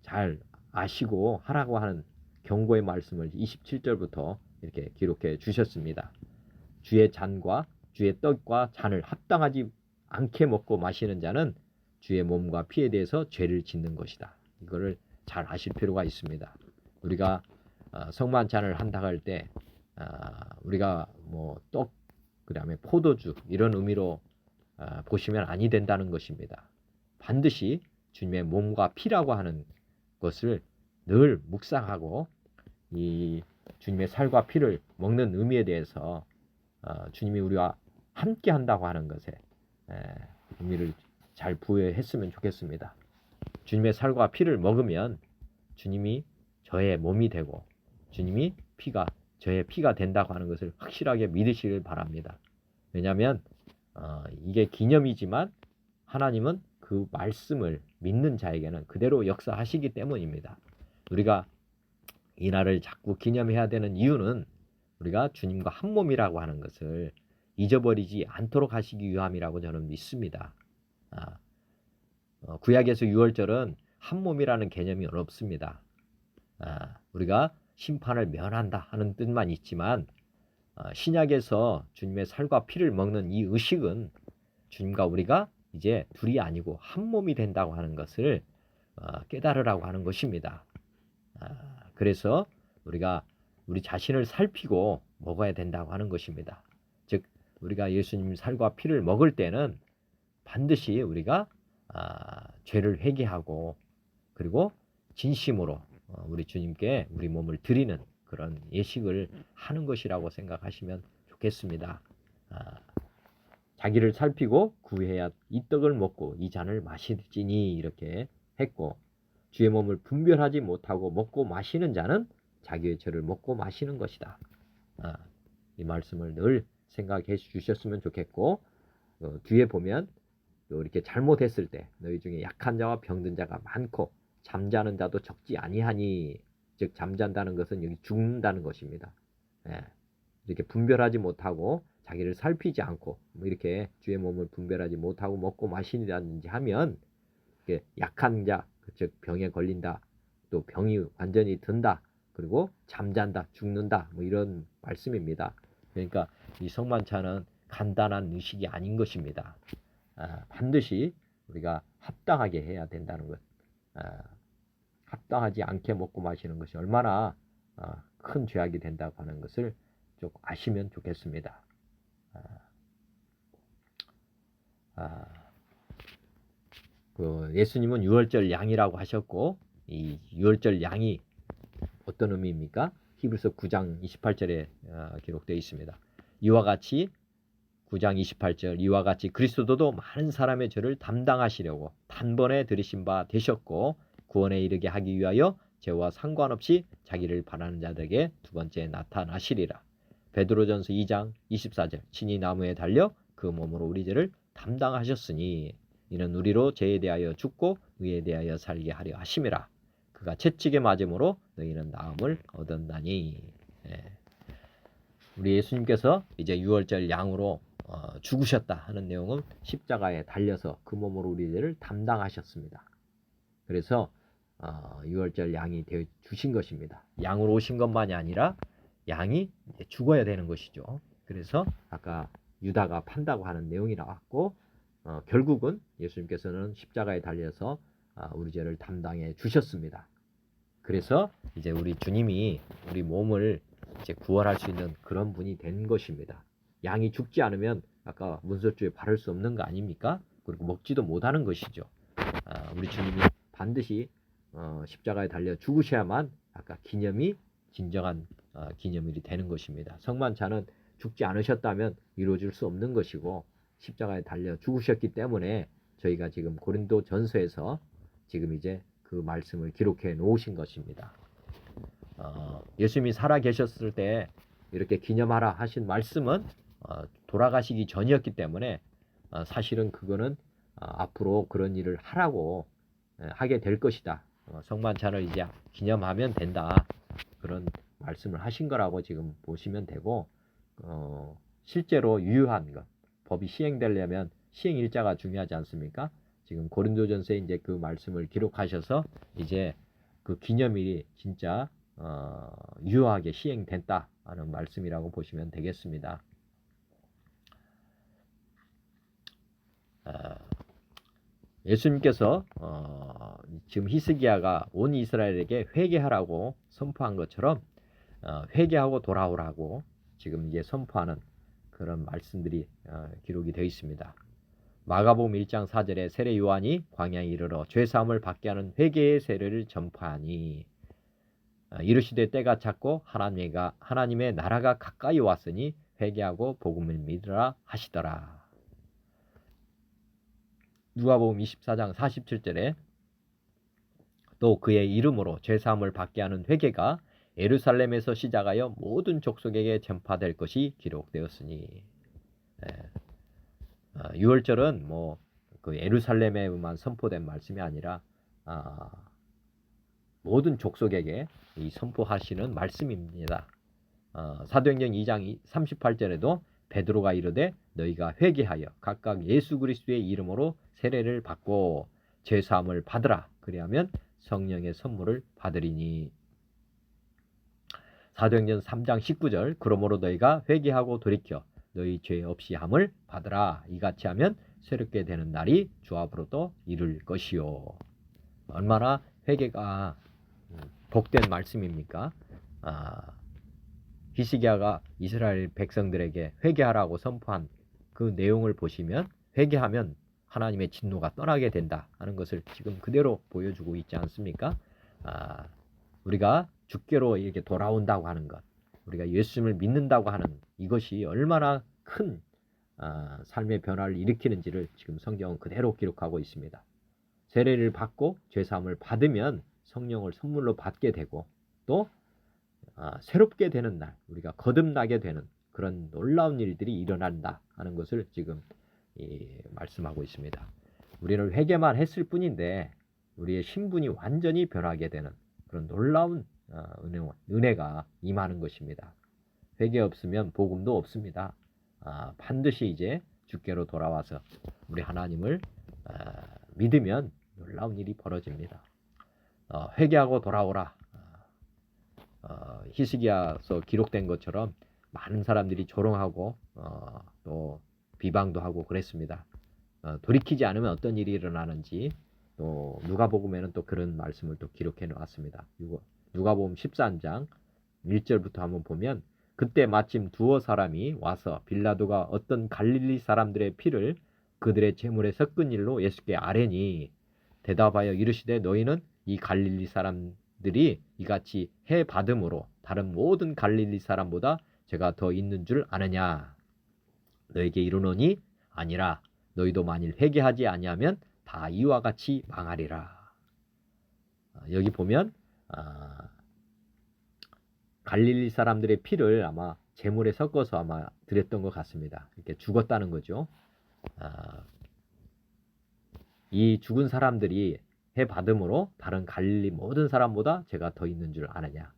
잘 아시고 하라고 하는 경고의 말씀을 27절부터 이렇게 기록해 주셨습니다. 주의 잔과 주의 떡과 잔을 합당하지 않게 먹고 마시는 자는 주의 몸과 피에 대해서 죄를 짓는 것이다. 이거를 잘 아실 필요가 있습니다. 우리가 성만찬을 한다고 할 때 우리가 뭐 떡, 그다음에 포도주 이런 의미로 보시면 아니 된다는 것입니다. 반드시 주님의 몸과 피라고 하는 것을 늘 묵상하고 이 주님의 살과 피를 먹는 의미에 대해서 주님이 우리와 함께 한다고 하는 것에 의미를 잘 부여했으면 좋겠습니다. 주님의 살과 피를 먹으면 주님이 저의 몸이 되고 주님이 저의 피가 된다고 하는 것을 확실하게 믿으시길 바랍니다. 왜냐하면 이게 기념이지만 하나님은 그 말씀을 믿는 자에게는 그대로 역사하시기 때문입니다. 우리가 이날을 자꾸 기념해야 되는 이유는 우리가 주님과 한 몸이라고 하는 것을 잊어버리지 않도록 하시기 위함이라고 저는 믿습니다. 구약에서 유월절은 한 몸이라는 개념이 없습니다. 우리가 심판을 면한다 하는 뜻만 있지만 신약에서 주님의 살과 피를 먹는 이 의식은 주님과 우리가 이제 둘이 아니고 한 몸이 된다고 하는 것을 깨달으라고 하는 것입니다. 그래서 우리가 우리 자신을 살피고 먹어야 된다고 하는 것입니다. 즉 우리가 예수님 살과 피를 먹을 때는 반드시 우리가 죄를 회개하고 그리고 진심으로 우리 주님께 우리 몸을 드리는 그런 예식을 하는 것이라고 생각하시면 좋겠습니다. 자기를 살피고 구해야 이 떡을 먹고 이 잔을 마실지니 이렇게 했고 주의 몸을 분별하지 못하고 먹고 마시는 자는 자기의 죄를 먹고 마시는 것이다. 이 말씀을 늘 생각해 주셨으면 좋겠고 뒤에 보면 또 이렇게 잘못했을 때 너희 중에 약한 자와 병든 자가 많고 잠자는 자도 적지 아니하니 즉 잠잔다는 것은 여기 죽는다는 것입니다. 이렇게 분별하지 못하고 자기를 살피지 않고 뭐 이렇게 주의 몸을 분별하지 못하고 먹고 마시는지 하면 약한 자, 즉 병에 걸린다, 또 병이 완전히 든다, 그리고 잠잔다, 죽는다, 뭐 이런 말씀입니다. 그러니까 이 성만찬은 간단한 의식이 아닌 것입니다. 반드시 우리가 합당하게 해야 된다는 것. 합당하지 않게 먹고 마시는 것이 얼마나 큰 죄악이 된다고 하는 것을 좀 아시면 좋겠습니다. 예수님은 유월절 양이라고 하셨고 이 유월절 양이 어떤 의미입니까? 히브리서 9장 28절에 기록되어 있습니다. 이와 같이 9장 28절 이와 같이 그리스도도 많은 사람의 죄를 담당하시려고 단번에 들이신 바 되셨고 구원에 이르게 하기 위하여 죄와 상관없이 자기를 바라는 자들에게 두 번째 나타나시리라. 베드로전서 2장 24절 친히 나무에 달려 그 몸으로 우리 죄를 담당하셨으니 이는 우리로 죄에 대하여 죽고 의에 대하여 살게 하려 하심이라. 그가 채찍에 맞음으로 너희는 나음을 얻었나니. 우리 예수님께서 이제 유월절 양으로 죽으셨다 하는 내용은 십자가에 달려서 그 몸으로 우리 죄를 담당하셨습니다. 그래서 유월절 양이 되어 주신 것입니다. 양으로 오신 것만이 아니라 양이 죽어야 되는 것이죠. 그래서 아까 유다가 판다고 하는 내용이 나왔고 결국은 예수님께서는 십자가에 달려서 우리 죄를 담당해 주셨습니다. 그래서 이제 우리 주님이 우리 몸을 이제 구원할 수 있는 그런 분이 된 것입니다. 양이 죽지 않으면 아까 문설주에 바를 수 없는 거 아닙니까? 그리고 먹지도 못하는 것이죠. 우리 주님이 반드시 십자가에 달려 죽으셔야만 아까 기념이 진정한 기념일이 되는 것입니다. 성만찬은 죽지 않으셨다면 이루어질 수 없는 것이고 십자가에 달려 죽으셨기 때문에 저희가 지금 고린도 전서에서 지금 이제 그 말씀을 기록해 놓으신 것입니다. 예수님이 살아 계셨을 때 이렇게 기념하라 하신 말씀은 돌아가시기 전이었기 때문에 사실은 그거는 앞으로 그런 일을 하라고 하게 될 것이다. 성만찬을 이제 기념하면 된다. 그런 말씀을 하신 거라고 지금 보시면 되고 실제로 유효한 것, 법이 시행되려면 시행일자가 중요하지 않습니까? 지금 고린도전서에 이제 그 말씀을 기록하셔서 이제 그 기념일이 진짜 유효하게 시행됐다 하는 말씀이라고 보시면 되겠습니다. 예수님께서 지금 히스기야가 온 이스라엘에게 회개하라고 선포한 것처럼 회개하고 돌아오라고 지금 이제 선포하는 그런 말씀들이 기록이 되어 있습니다. 마가복음 1장 4절에 세례 요한이 광야에 이르러 죄사함을 받게 하는 회개의 세례를 전파하니 이르시되 때가 찼고 하나님의 나라가 가까이 왔으니 회개하고 복음을 믿으라 하시더라. 누가복음 24장 47절에 또 그의 이름으로 죄사함을 받게 하는 회개가 예루살렘에서 시작하여 모든 족속에게 전파될 것이 기록되었으니 6월절은 그 예루살렘에만 선포된 말씀이 아니라 모든 족속에게 이 선포하시는 말씀입니다. 사도행전 2장 38절에도 베드로가 이르되 너희가 회개하여 각각 예수 그리스도의 이름으로 세례를 받고 죄사함을 받으라. 그리하면 성령의 선물을 받으리니. 사도행전 3장 19절 그러므로 너희가 회개하고 돌이켜 너희 죄 없이 함을 받으라. 이같이 하면 새롭게 되는 날이 주 앞으로도 이룰 것이요. 얼마나 회개가 복된 말씀입니까? 히스기야가 이스라엘 백성들에게 회개하라고 선포한 그 내용을 보시면 회개하면 하나님의 진노가 떠나게 된다 하는 것을 지금 그대로 보여주고 있지 않습니까? 우리가 주께로 이렇게 돌아온다고 하는 것, 우리가 예수님을 믿는다고 하는 이것이 얼마나 큰 삶의 변화를 일으키는지를 지금 성경은 그대로 기록하고 있습니다. 세례를 받고 죄사함을 받으면 성령을 선물로 받게 되고 또 새롭게 되는 날, 우리가 거듭나게 되는 그런 놀라운 일들이 일어난다 하는 것을 지금 말씀하고 있습니다. 우리는 회개만 했을 뿐인데 우리의 신분이 완전히 변하게 되는 그런 놀라운 은혜가 임하는 것입니다. 회개 없으면 복음도 없습니다. 반드시 이제 주께로 돌아와서 우리 하나님을 믿으면 놀라운 일이 벌어집니다. 회개하고 돌아오라. 히스기야서 기록된 것처럼 많은 사람들이 조롱하고 또 비방도 하고 그랬습니다. 돌이키지 않으면 어떤 일이 일어나는지 또 누가복음에는 또 그런 말씀을 또 기록해 놓았습니다. 누가복음 13장 1절부터 한번 보면 그때 마침 두어 사람이 와서 빌라도가 어떤 갈릴리 사람들의 피를 그들의 제물에 섞은 일로 예수께 아뢰니 대답하여 이르시되 너희는 이 갈릴리 사람들이 이같이 해 받음으로 다른 모든 갈릴리 사람보다 죄가 더 있는 줄 아느냐. 너에게 이르노니 아니라 너희도 만일 회개하지 아니하면 다 이와 같이 망하리라. 여기 보면 갈릴리 사람들의 피를 아마 제물에 섞어서 아마 드렸던 것 같습니다. 이렇게 죽었다는 거죠. 이 죽은 사람들이 해 받음으로 다른 갈릴리 모든 사람보다 죄가 더 있는 줄 아느냐.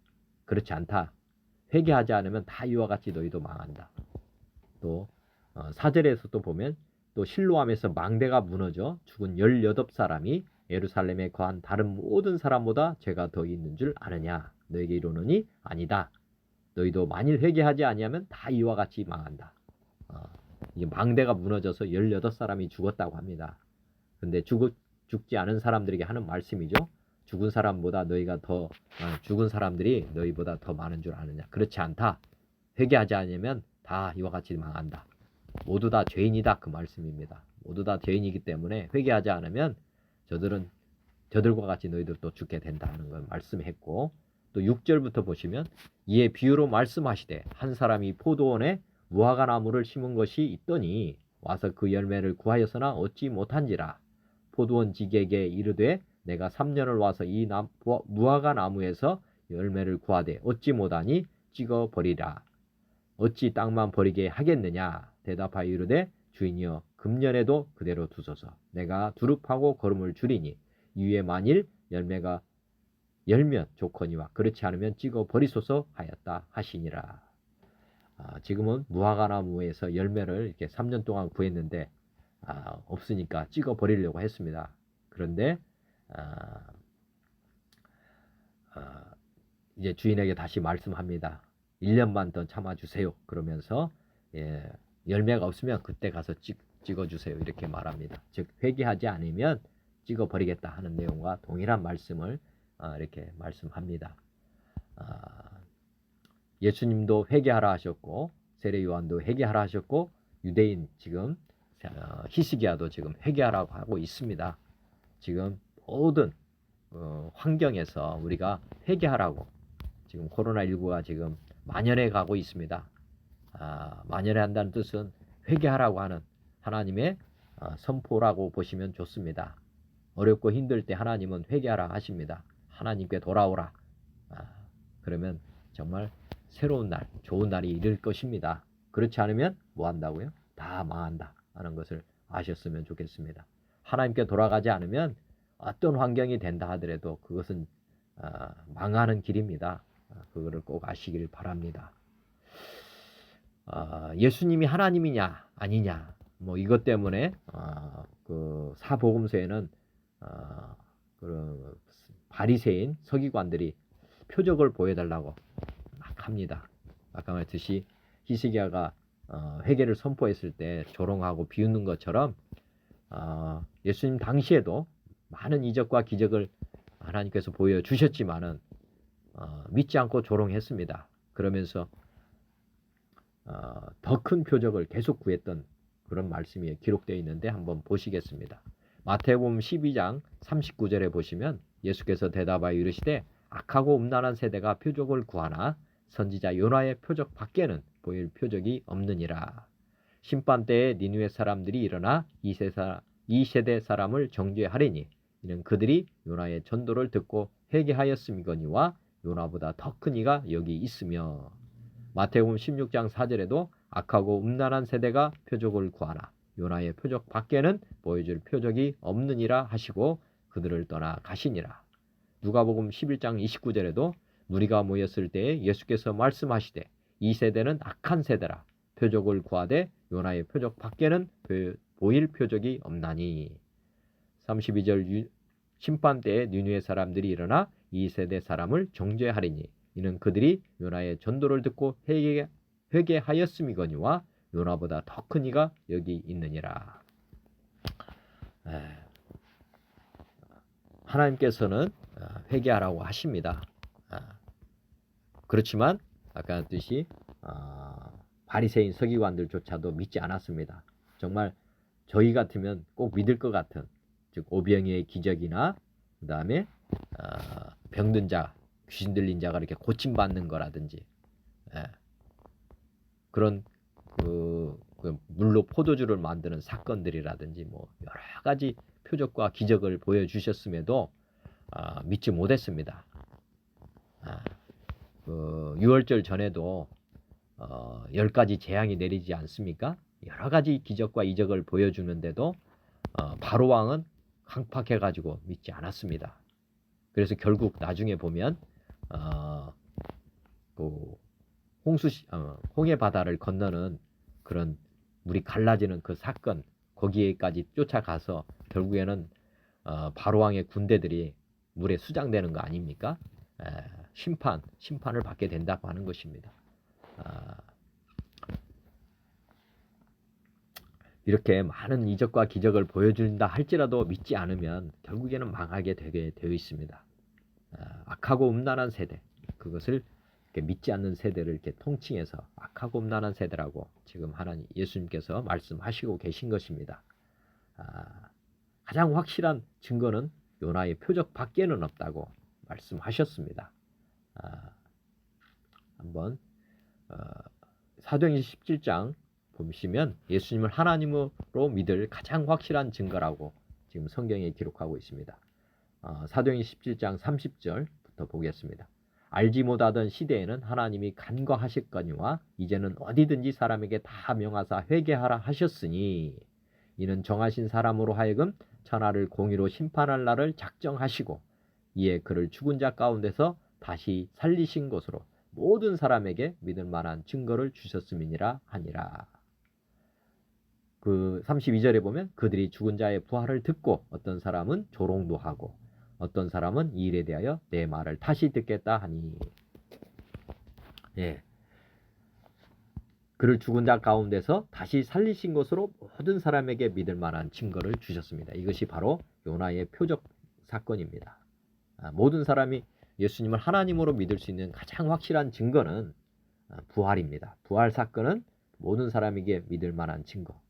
그렇지 않다. 회개하지 않으면 다 이와 같이 너희도 망한다. 또 4절에서 또 보면 또 실로암에서 망대가 무너져 죽은 18사람이 예루살렘에 거한 다른 모든 사람보다 죄가 더 있는 줄 아느냐. 너에게 이르노니 아니다. 너희도 만일 회개하지 아니하면 다 이와 같이 망한다. 이게 망대가 무너져서 18사람이 죽었다고 합니다. 근데 죽지 않은 사람들에게 하는 말씀이죠. 죽은 사람보다 너희가 더 죽은 사람들이 너희보다 더 많은 줄 아느냐. 그렇지 않다. 회개하지 않으면 다 이와 같이 망한다. 모두 다 죄인이다. 그 말씀입니다. 모두 다 죄인이기 때문에 회개하지 않으면 저들과 같이 너희들도 죽게 된다는 걸 말씀했고, 또 6절부터 보시면 이에 비유로 말씀하시되 한 사람이 포도원에 무화과 나무를 심은 것이 있더니 와서 그 열매를 구하였으나 얻지 못한지라. 포도원 지객에게 이르되 내가 3년을 와서 이 무화과 나무에서 열매를 구하되 얻지 못하니 찍어 버리라. 어찌 땅만 버리게 하겠느냐. 대답하여 이르되 주인이여 금년에도 그대로 두소서. 내가 두릅하고 거름을 줄이니 이후에 만일 열매가 열면 좋거니와 그렇지 않으면 찍어 버리소서 하였다 하시니라. 지금은 무화과 나무에서 열매를 이렇게 3년 동안 구했는데 없으니까 찍어 버리려고 했습니다. 그런데 이제 주인에게 다시 말씀합니다. 1년만 더 참아주세요. 그러면서 열매가 없으면 그때 가서 찍어주세요. 이렇게 말합니다. 즉 회개하지 않으면 찍어버리겠다 하는 내용과 동일한 말씀을 이렇게 말씀합니다. 예수님도 회개하라 하셨고 세례 요한도 회개하라 하셨고 유대인 지금 히스기야도 지금 회개하라고 하고 있습니다. 지금 모든 환경에서 우리가 회개하라고 지금 코로나19가 지금 만연해 가고 있습니다. 만연해 한다는 뜻은 회개하라고 하는 하나님의 선포라고 보시면 좋습니다. 어렵고 힘들 때 하나님은 회개하라 하십니다. 하나님께 돌아오라. 그러면 정말 새로운 날, 좋은 날이 이를 것입니다. 그렇지 않으면 뭐 한다고요? 다 망한다 하는 것을 아셨으면 좋겠습니다. 하나님께 돌아가지 않으면 어떤 환경이 된다 하더라도 그것은 망하는 길입니다. 그거를 꼭 아시길 바랍니다. 예수님이 하나님이냐 아니냐 뭐 이것 때문에 그 사복음서에는 그런 바리새인 서기관들이 표적을 보여달라고 막 합니다. 아까 말했듯이 히스기야가 회개를 선포했을 때 조롱하고 비웃는 것처럼 예수님 당시에도 많은 이적과 기적을 하나님께서 보여주셨지만은 믿지 않고 조롱했습니다. 그러면서 더 큰 표적을 계속 구했던 그런 말씀이 기록되어 있는데 한번 보시겠습니다. 마태복음 12장 39절에 보시면 예수께서 대답하여 이르시되 악하고 음란한 세대가 표적을 구하나 선지자 요나의 표적 밖에는 보일 표적이 없느니라. 심판때에 니느웨 사람들이 일어나 이 세대 사람을 정죄하리니 이는 그들이 요나의 전도를 듣고 회개하였음이거니와 요나보다 더 큰 이가 여기 있으며. 마태복음 16장 4절에도 악하고 음란한 세대가 표적을 구하나 요나의 표적 밖에는 보여줄 표적이 없느니라 하시고 그들을 떠나 가시니라. 누가복음 11장 29절에도 무리가 모였을 때에 예수께서 말씀하시되 이 세대는 악한 세대라. 표적을 구하되 요나의 표적 밖에는 보일 표적이 없나니. 32절 심판 때에 니느웨 사람들이 일어나 이 세대 사람을 정죄하리니 이는 그들이 요나의 전도를 듣고 회개하였음이거니와 요나보다 더 큰 이가 여기 있느니라. 하나님께서는 회개하라고 하십니다. 그렇지만 아까 했듯이 바리새인 서기관들조차도 믿지 않았습니다. 정말 저희 같으면 꼭 믿을 것 같은, 즉 오병이의 기적이나 그 다음에 병든 자, 귀신 들린 자가 이렇게 고침받는 거라든지 그런 그 물로 포도주를 만드는 사건들이라든지 뭐 여러 가지 표적과 기적을 보여주셨음에도 믿지 못했습니다. 그 6월절 전에도 10가지 재앙이 내리지 않습니까? 여러 가지 기적과 이적을 보여주는데도 바로 왕은 강팍해가지고 믿지 않았습니다. 그래서 결국 나중에 보면 그 홍해 바다를 건너는 그런 물이 갈라지는 그 사건, 거기에까지 쫓아가서 결국에는 바로왕의 군대들이 물에 수장되는 거 아닙니까? 심판을 받게 된다고 하는 것입니다. 아, 이렇게 많은 이적과 기적을 보여준다 할지라도 믿지 않으면 결국에는 망하게 되게 되어 있습니다. 악하고 음란한 세대, 그것을 이렇게 믿지 않는 세대를 이렇게 통칭해서 악하고 음란한 세대라고 지금 하나님 예수님께서 말씀하시고 계신 것입니다. 가장 확실한 증거는 요나의 표적 밖에는 없다고 말씀하셨습니다. 한번 사도행전 17장 보시면 예수님을 하나님으로 믿을 가장 확실한 증거라고 지금 성경에 기록하고 있습니다. 사도행전 17장 30절부터 보겠습니다. 알지 못하던 시대에는 하나님이 간과하셨거니와 이제는 어디든지 사람에게 다 명하사 회개하라 하셨으니 이는 정하신 사람으로 하여금 천하를 공의로 심판할 날을 작정하시고 이에 그를 죽은 자 가운데서 다시 살리신 것으로 모든 사람에게 믿을 만한 증거를 주셨음이니라 하니라. 그 32절에 보면 그들이 죽은 자의 부활을 듣고 어떤 사람은 조롱도 하고 어떤 사람은 이 일에 대하여 내 말을 다시 듣겠다 하니, 예, 그를 죽은 자 가운데서 다시 살리신 것으로 모든 사람에게 믿을 만한 증거를 주셨습니다. 이것이 바로 요나의 표적 사건입니다. 모든 사람이 예수님을 하나님으로 믿을 수 있는 가장 확실한 증거는 부활입니다. 부활 사건은 모든 사람에게 믿을 만한 증거.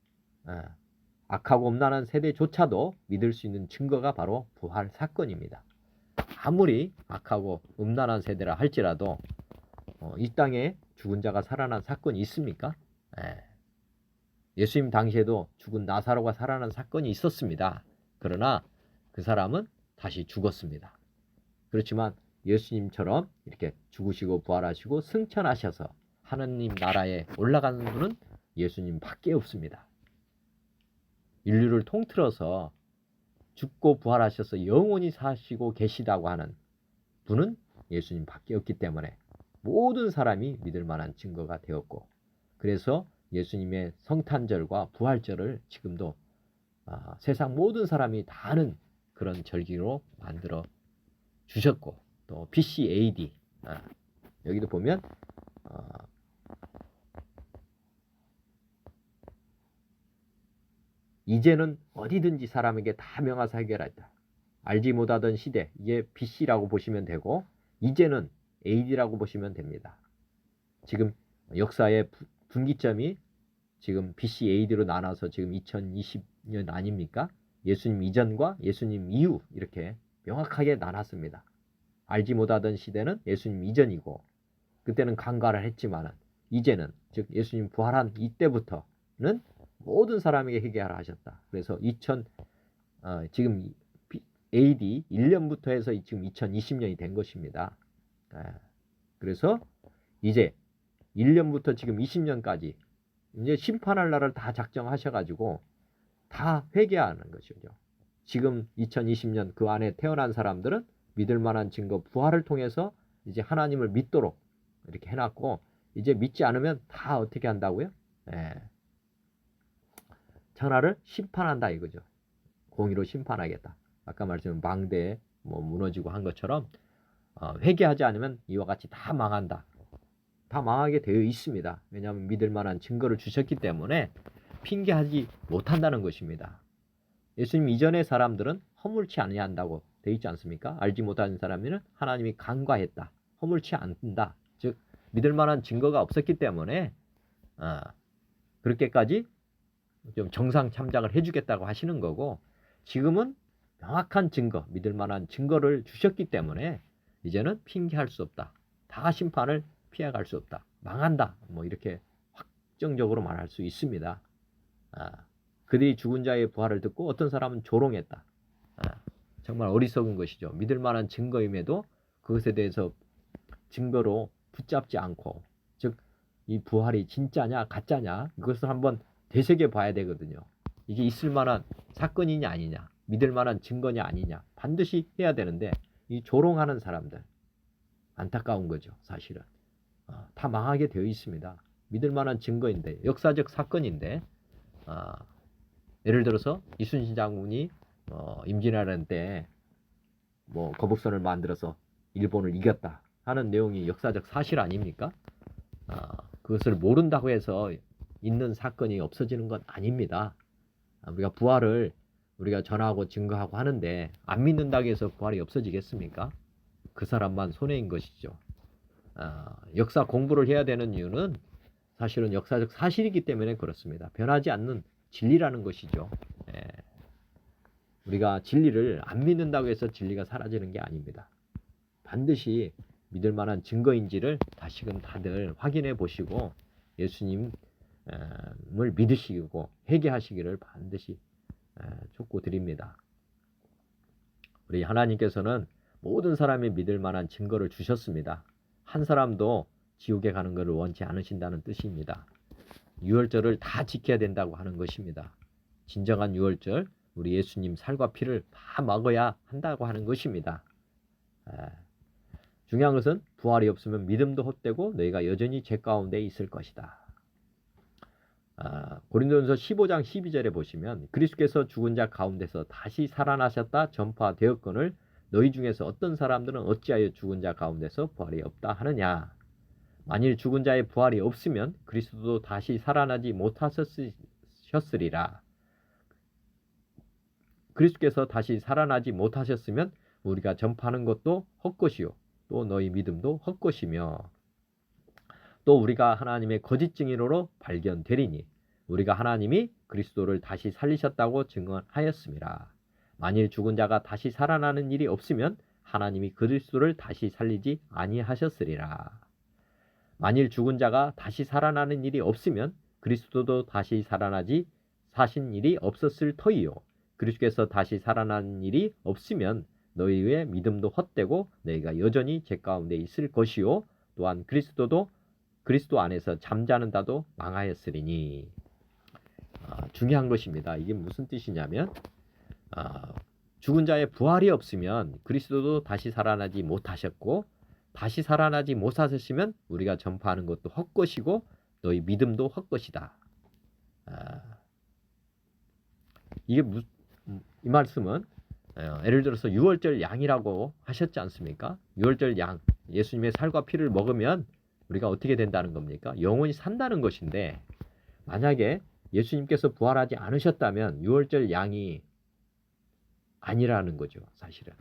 악하고 음란한 세대조차도 믿을 수 있는 증거가 바로 부활 사건입니다. 아무리 악하고 음란한 세대라 할지라도 이 땅에 죽은 자가 살아난 사건이 있습니까? 예수님 당시에도 죽은 나사로가 살아난 사건이 있었습니다. 그러나 그 사람은 다시 죽었습니다. 그렇지만 예수님처럼 이렇게 죽으시고 부활하시고 승천하셔서 하느님 나라에 올라가는 분은 예수님밖에 없습니다. 인류를 통틀어서 죽고 부활하셔서 영원히 사시고 계시다고 하는 분은 예수님밖에 없기 때문에 모든 사람이 믿을 만한 증거가 되었고, 그래서 예수님의 성탄절과 부활절을 지금도 세상 모든 사람이 다 아는 그런 절기로 만들어 주셨고, 또 BC AD 여기도 보면 이제는 어디든지 사람에게 다 명하사 해결하였다. 알지 못하던 시대, 이게 BC라고 보시면 되고 이제는 AD라고 보시면 됩니다. 지금 역사의 분기점이 지금 BC AD로 나눠서 지금 2020년 아닙니까? 예수님 이전과 예수님 이후 이렇게 명확하게 나눴습니다. 알지 못하던 시대는 예수님 이전이고 그때는 간과를 했지만은 이제는 즉 예수님 부활한 이때부터는 모든 사람에게 회개하라 하셨다. 그래서 지금 AD 1년부터 해서 지금 2020년이 된 것입니다. 그래서 이제 1년부터 지금 20년까지 이제 심판할 날을 다 작정하셔가지고 다 회개하는 것이죠. 지금 2020년 그 안에 태어난 사람들은 믿을 만한 증거 부활을 통해서 이제 하나님을 믿도록 이렇게 해놨고, 이제 믿지 않으면 다 어떻게 한다고요? 천하를 심판한다 이거죠. 공의로 심판하겠다. 아까 말씀드린 망대에 무너지고 한 것처럼 회개하지 않으면 이와 같이 다 망한다. 다 망하게 되어 있습니다. 왜냐하면 믿을 만한 증거를 주셨기 때문에 핑계하지 못한다는 것입니다. 예수님 이전의 사람들은 허물치 아니한다고 되어 있지 않습니까? 알지 못하는 사람은 하나님이 간과했다. 허물치 않는다. 즉 믿을 만한 증거가 없었기 때문에 그렇게까지 좀 정상 참작을 해주겠다고 하시는 거고, 지금은 명확한 증거, 믿을 만한 증거를 주셨기 때문에 이제는 핑계할 수 없다. 다 심판을 피해갈 수 없다. 망한다. 이렇게 확정적으로 말할 수 있습니다. 그들이 죽은 자의 부활을 듣고 어떤 사람은 조롱했다. 정말 어리석은 것이죠. 믿을 만한 증거임에도 그것에 대해서 증거로 붙잡지 않고, 즉 이 부활이 진짜냐 가짜냐 이것을 한번 되새겨 봐야 되거든요. 이게 있을 만한 사건이냐 아니냐, 믿을 만한 증거냐 아니냐 반드시 해야 되는데 이 조롱하는 사람들 안타까운 거죠. 사실은 다 망하게 되어 있습니다. 믿을 만한 증거인데, 역사적 사건인데 예를 들어서 이순신 장군이 임진왜란 때 거북선을 만들어서 일본을 이겼다 하는 내용이 역사적 사실 아닙니까? 그것을 모른다고 해서 있는 사건이 없어지는 건 아닙니다. 우리가 부활을 우리가 전하고 증거하고 하는데 안 믿는다고 해서 부활이 없어지겠습니까? 그 사람만 손해인 것이죠. 역사 공부를 해야 되는 이유는 사실은 역사적 사실이기 때문에 그렇습니다. 변하지 않는 진리라는 것이죠. 예. 우리가 진리를 안 믿는다고 해서 진리가 사라지는 게 아닙니다. 반드시 믿을 만한 증거인지를 다시금 다들 확인해 보시고 예수님을 믿으시고 회개하시기를 반드시 촉구드립니다. 우리 하나님께서는 모든 사람이 믿을 만한 증거를 주셨습니다. 한 사람도 지옥에 가는 것을 원치 않으신다는 뜻입니다. 유월절을 다 지켜야 된다고 하는 것입니다. 진정한 유월절, 우리 예수님 살과 피를 다 먹어야 한다고 하는 것입니다. 중요한 것은 부활이 없으면 믿음도 헛되고 너희가 여전히 죄 가운데 있을 것이다. 고린도전서 15장 12절에 보시면 그리스도께서 죽은 자 가운데서 다시 살아나셨다 전파되었거늘 너희 중에서 어떤 사람들은 어찌하여 죽은 자 가운데서 부활이 없다 하느냐. 만일 죽은 자의 부활이 없으면 그리스도도 다시 살아나지 못하셨으리라. 그리스도께서 다시 살아나지 못하셨으면 우리가 전파하는 것도 헛것이요 또 너희 믿음도 헛것이며 또 우리가 하나님의 거짓 증인으로 발견되리니 우리가 하나님이 그리스도를 다시 살리셨다고 증언하였습니다. 만일 죽은 자가 다시 살아나는 일이 없으면 하나님이 그리스도를 다시 살리지 아니하셨으리라. 만일 죽은 자가 다시 살아나는 일이 없으면 그리스도도 다시 살아나지 사신 일이 없었을 터이요. 그리스도께서 다시 살아나는 일이 없으면 너희의 믿음도 헛되고 너희가 여전히 죄 가운데 있을 것이요. 또한 그리스도도 그리스도 안에서 잠자는 자도 망하였으리니. 중요한 것입니다. 이게 무슨 뜻이냐면 죽은 자의 부활이 없으면 그리스도도 다시 살아나지 못하셨고 다시 살아나지 못하셨으면 우리가 전파하는 것도 헛것이고 너희 믿음도 헛것이다. 이게 이 말씀은 예를 들어서 유월절 양이라고 하셨지 않습니까? 유월절 양, 예수님의 살과 피를 먹으면 우리가 어떻게 된다는 겁니까? 영원히 산다는 것인데 만약에 예수님께서 부활하지 않으셨다면 유월절 양이 아니라는 거죠. 사실은.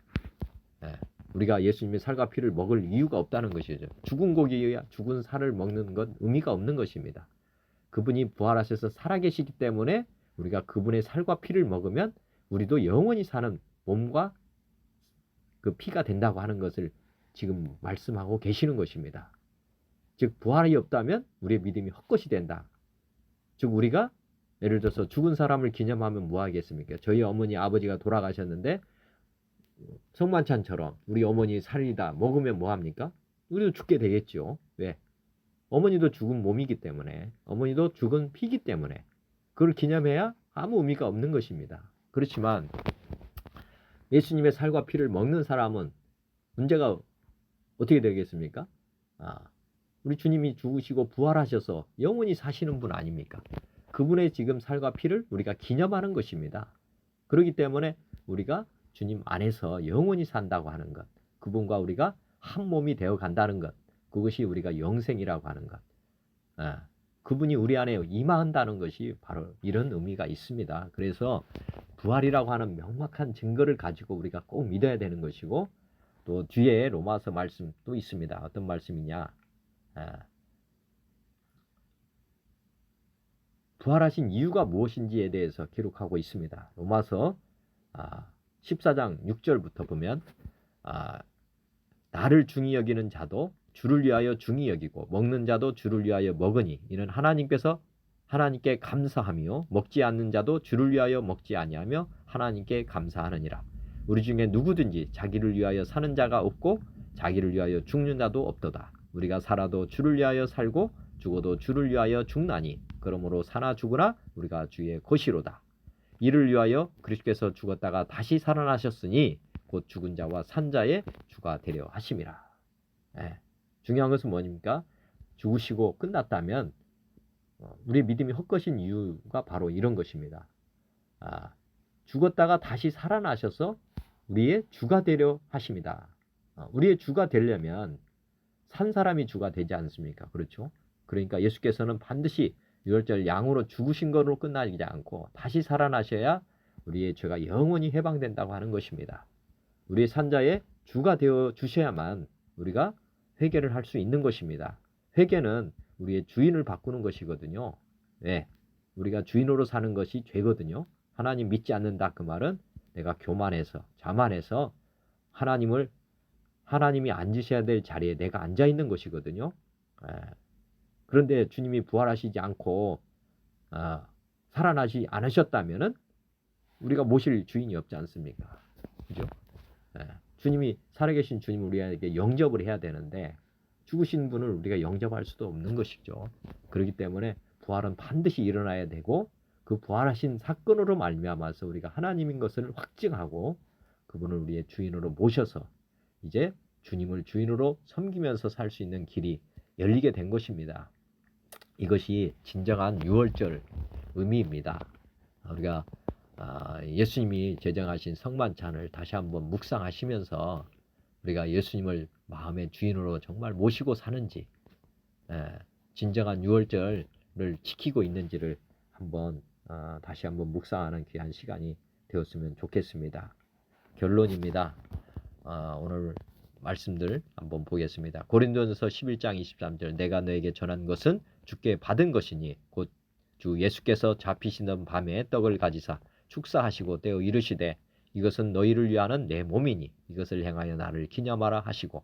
우리가 예수님의 살과 피를 먹을 이유가 없다는 것이죠. 죽은 고기와 죽은 살을 먹는 건 의미가 없는 것입니다. 그분이 부활하셔서 살아계시기 때문에 우리가 그분의 살과 피를 먹으면 우리도 영원히 사는 몸과 그 피가 된다고 하는 것을 지금 말씀하고 계시는 것입니다. 즉 부활이 없다면 우리의 믿음이 헛것이 된다. 즉 우리가 예를 들어서 죽은 사람을 기념하면 뭐 하겠습니까? 저희 어머니 아버지가 돌아가셨는데 성만찬처럼 우리 어머니 살이다 먹으면 뭐 합니까? 우리도 죽게 되겠죠. 왜? 어머니도 죽은 몸이기 때문에 어머니도 죽은 피기 때문에 그걸 기념해야 아무 의미가 없는 것입니다. 그렇지만 예수님의 살과 피를 먹는 사람은 문제가 어떻게 되겠습니까? 우리 주님이 죽으시고 부활하셔서 영원히 사시는 분 아닙니까? 그분의 지금 살과 피를 우리가 기념하는 것입니다. 그렇기 때문에 우리가 주님 안에서 영원히 산다고 하는 것, 그분과 우리가 한 몸이 되어 간다는 것, 그것이 우리가 영생이라고 하는 것, 그분이 우리 안에 임한다는 것이 바로 이런 의미가 있습니다. 그래서 부활이라고 하는 명확한 증거를 가지고 우리가 꼭 믿어야 되는 것이고 또 뒤에 로마서 말씀도 있습니다. 어떤 말씀이냐? 부활하신 이유가 무엇인지에 대해서 기록하고 있습니다. 로마서 14장 6절부터 보면 나를 중히 여기는 자도 주를 위하여 중히 여기고 먹는 자도 주를 위하여 먹으니 이는 하나님께 감사하며 먹지 않는 자도 주를 위하여 먹지 아니하며 하나님께 감사하느니라. 우리 중에 누구든지 자기를 위하여 사는 자가 없고 자기를 위하여 죽는 자도 없도다. 우리가 살아도 주를 위하여 살고 죽어도 주를 위하여 죽나니 그러므로 사나 죽으나 우리가 주의 것이로다. 이를 위하여 그리스도께서 죽었다가 다시 살아나셨으니 곧 죽은 자와 산 자의 주가 되려 하심이라. 중요한 것은 뭐입니까? 죽으시고 끝났다면 우리 믿음이 헛것인 이유가 바로 이런 것입니다. 죽었다가 다시 살아나셔서 우리의 주가 되려 하십니다. 우리의 주가 되려면 산 사람이 주가 되지 않습니까? 그렇죠? 그러니까 예수께서는 반드시 유월절 양으로 죽으신 것으로 끝나지 않고 다시 살아나셔야 우리의 죄가 영원히 해방된다고 하는 것입니다. 우리의 산자의 주가 되어 주셔야만 우리가 회개를 할 수 있는 것입니다. 회개는 우리의 주인을 바꾸는 것이거든요. 네, 우리가 주인으로 사는 것이 죄거든요. 하나님 믿지 않는다 그 말은 내가 교만해서 자만해서 하나님이 앉으셔야 될 자리에 내가 앉아 있는 것이거든요. 그런데 주님이 부활하시지 않고 살아나지 않으셨다면은 우리가 모실 주인이 없지 않습니까? 그죠? 주님이 살아계신 주님을 우리에게 영접을 해야 되는데 죽으신 분을 우리가 영접할 수도 없는 것이죠. 그렇기 때문에 부활은 반드시 일어나야 되고 그 부활하신 사건으로 말미암아서 우리가 하나님인 것을 확증하고 그분을 우리의 주인으로 모셔서 이제 주님을 주인으로 섬기면서 살 수 있는 길이 열리게 된 것입니다. 이것이 진정한 유월절 의미입니다. 우리가 예수님이 제정하신 성만찬을 다시 한번 묵상하시면서 우리가 예수님을 마음의 주인으로 정말 모시고 사는지 진정한 유월절을 지키고 있는지를 한번 다시 한번 묵상하는 귀한 시간이 되었으면 좋겠습니다. 결론입니다. 오늘 말씀들 한번 보겠습니다. 고린도전서 11장 23절 내가 너에게 전한 것은 주께 받은 것이니 곧 주 예수께서 잡히시던 밤에 떡을 가지사 축사하시고 떼어 이르시되 이것은 너희를 위하는 내 몸이니 이것을 행하여 나를 기념하라 하시고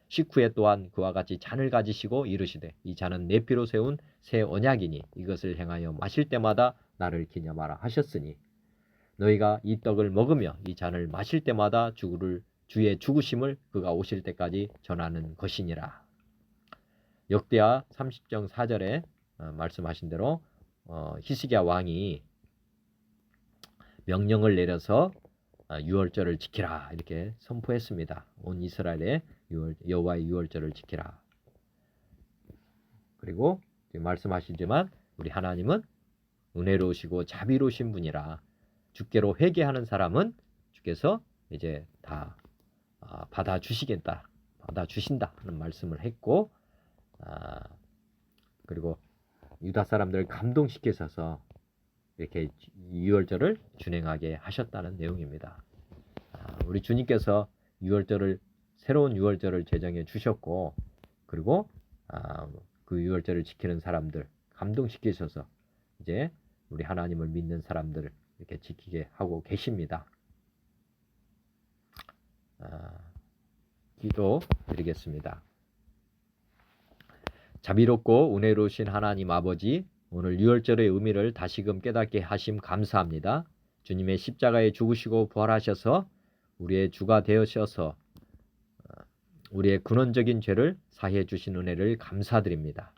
식후에 또한 그와 같이 잔을 가지시고 이르시되 이 잔은 내 피로 세운 새 언약이니 이것을 행하여 마실 때마다 나를 기념하라 하셨으니 너희가 이 떡을 먹으며 이 잔을 마실 때마다 주의 죽으심을 그가 오실 때까지 전하는 것이니라. 역대하 30장 4절에 말씀하신 대로 히스기야 왕이 명령을 내려서 유월절을 지키라 이렇게 선포했습니다. 온 이스라엘의 여호와의 유월절을 지키라. 그리고 말씀하시지만 우리 하나님은 은혜로우시고 자비로우신 분이라 주께로 회개하는 사람은 주께서 이제 다 받아주신다 하는 말씀을 했고 그리고 유다 사람들을 감동시키셔서 이렇게 유월절을 준행하게 하셨다는 내용입니다. 우리 주님께서 새로운 유월절을 제정해 주셨고 그리고 그 유월절을 지키는 사람들 감동시키셔서 이제 우리 하나님을 믿는 사람들을 이렇게 지키게 하고 계십니다. 기도 드리겠습니다. 자비롭고 은혜로우신 하나님 아버지, 오늘 유월절의 의미를 다시금 깨닫게 하심 감사합니다. 주님의 십자가에 죽으시고 부활하셔서 우리의 주가 되어셔서 우리의 근원적인 죄를 사해 주신 은혜를 감사드립니다.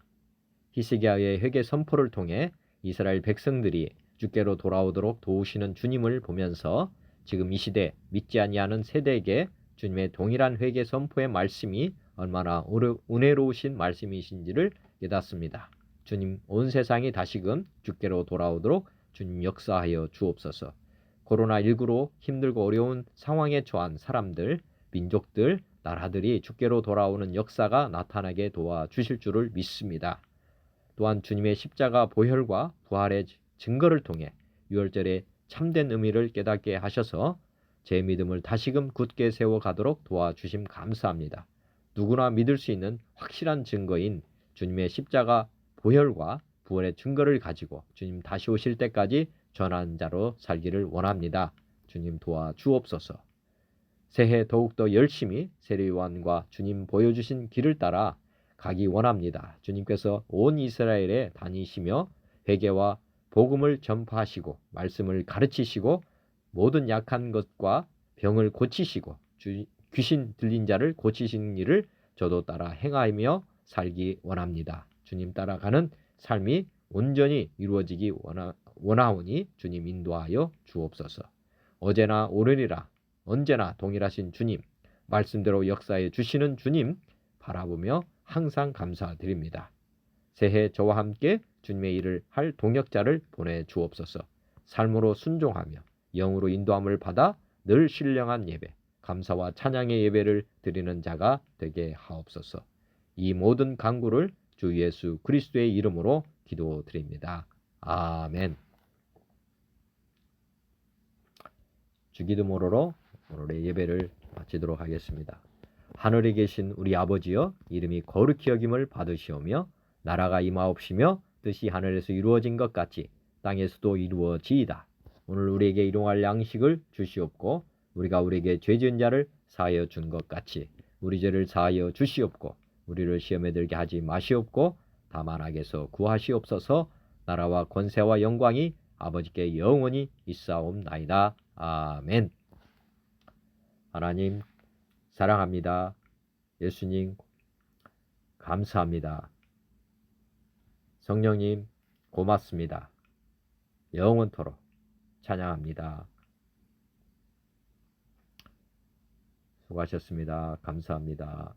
히스기야의 회개 선포를 통해 이스라엘 백성들이 주께로 돌아오도록 도우시는 주님을 보면서 지금 이 시대 믿지 아니하는 세대에게 주님의 동일한 회개 선포의 말씀이 얼마나 은혜로우신 말씀이신지를 깨닫습니다. 주님, 온 세상이 다시금 주께로 돌아오도록 주님 역사하여 주옵소서. 코로나19로 힘들고 어려운 상황에 처한 사람들, 민족들, 나라들이 주께로 돌아오는 역사가 나타나게 도와주실 줄을 믿습니다. 또한 주님의 십자가 보혈과 부활의 증거를 통해 유월절의 참된 의미를 깨닫게 하셔서 제 믿음을 다시금 굳게 세워가도록 도와주심 감사합니다. 누구나 믿을 수 있는 확실한 증거인 주님의 십자가 보혈과 부활의 증거를 가지고 주님 다시 오실 때까지 전한 자로 살기를 원합니다. 주님 도와주옵소서. 새해 더욱더 열심히 세례요한과 주님 보여주신 길을 따라 가기 원합니다. 주님께서 온 이스라엘에 다니시며 회개와 복음을 전파하시고 말씀을 가르치시고 모든 약한 것과 병을 고치시고 귀신 들린 자를 고치시는 일을 저도 따라 행하며 살기 원합니다. 주님 따라가는 삶이 온전히 이루어지기 원하오니 주님 인도하여 주옵소서. 어제나 오늘이라 언제나 동일하신 주님, 말씀대로 역사해 주시는 주님 바라보며 항상 감사드립니다. 새해 저와 함께 주님의 일을 할 동역자를 보내주옵소서. 삶으로 순종하며 영으로 인도함을 받아 늘 신령한 예배, 감사와 찬양의 예배를 드리는 자가 되게 하옵소서. 이 모든 간구를 주 예수 그리스도의 이름으로 기도드립니다. 아멘. 주기도문으로 오늘의 예배를 마치도록 하겠습니다. 하늘에 계신 우리 아버지여, 이름이 거룩히 여김을 받으시오며 나라가 임하옵시며 뜻이 하늘에서 이루어진 것 같이 땅에서도 이루어지이다. 오늘 우리에게 일용할 양식을 주시옵고 우리가 우리에게 죄 지은 자를 사하여 준 것 같이 우리 죄를 사하여 주시옵고 우리를 시험에 들게 하지 마시옵고 다만 악에서 구하시옵소서. 나라와 권세와 영광이 아버지께 영원히 있사옵나이다. 아멘. 하나님 사랑합니다. 예수님 감사합니다. 성령님 고맙습니다. 영원토록 찬양합니다. 수고하셨습니다. 감사합니다.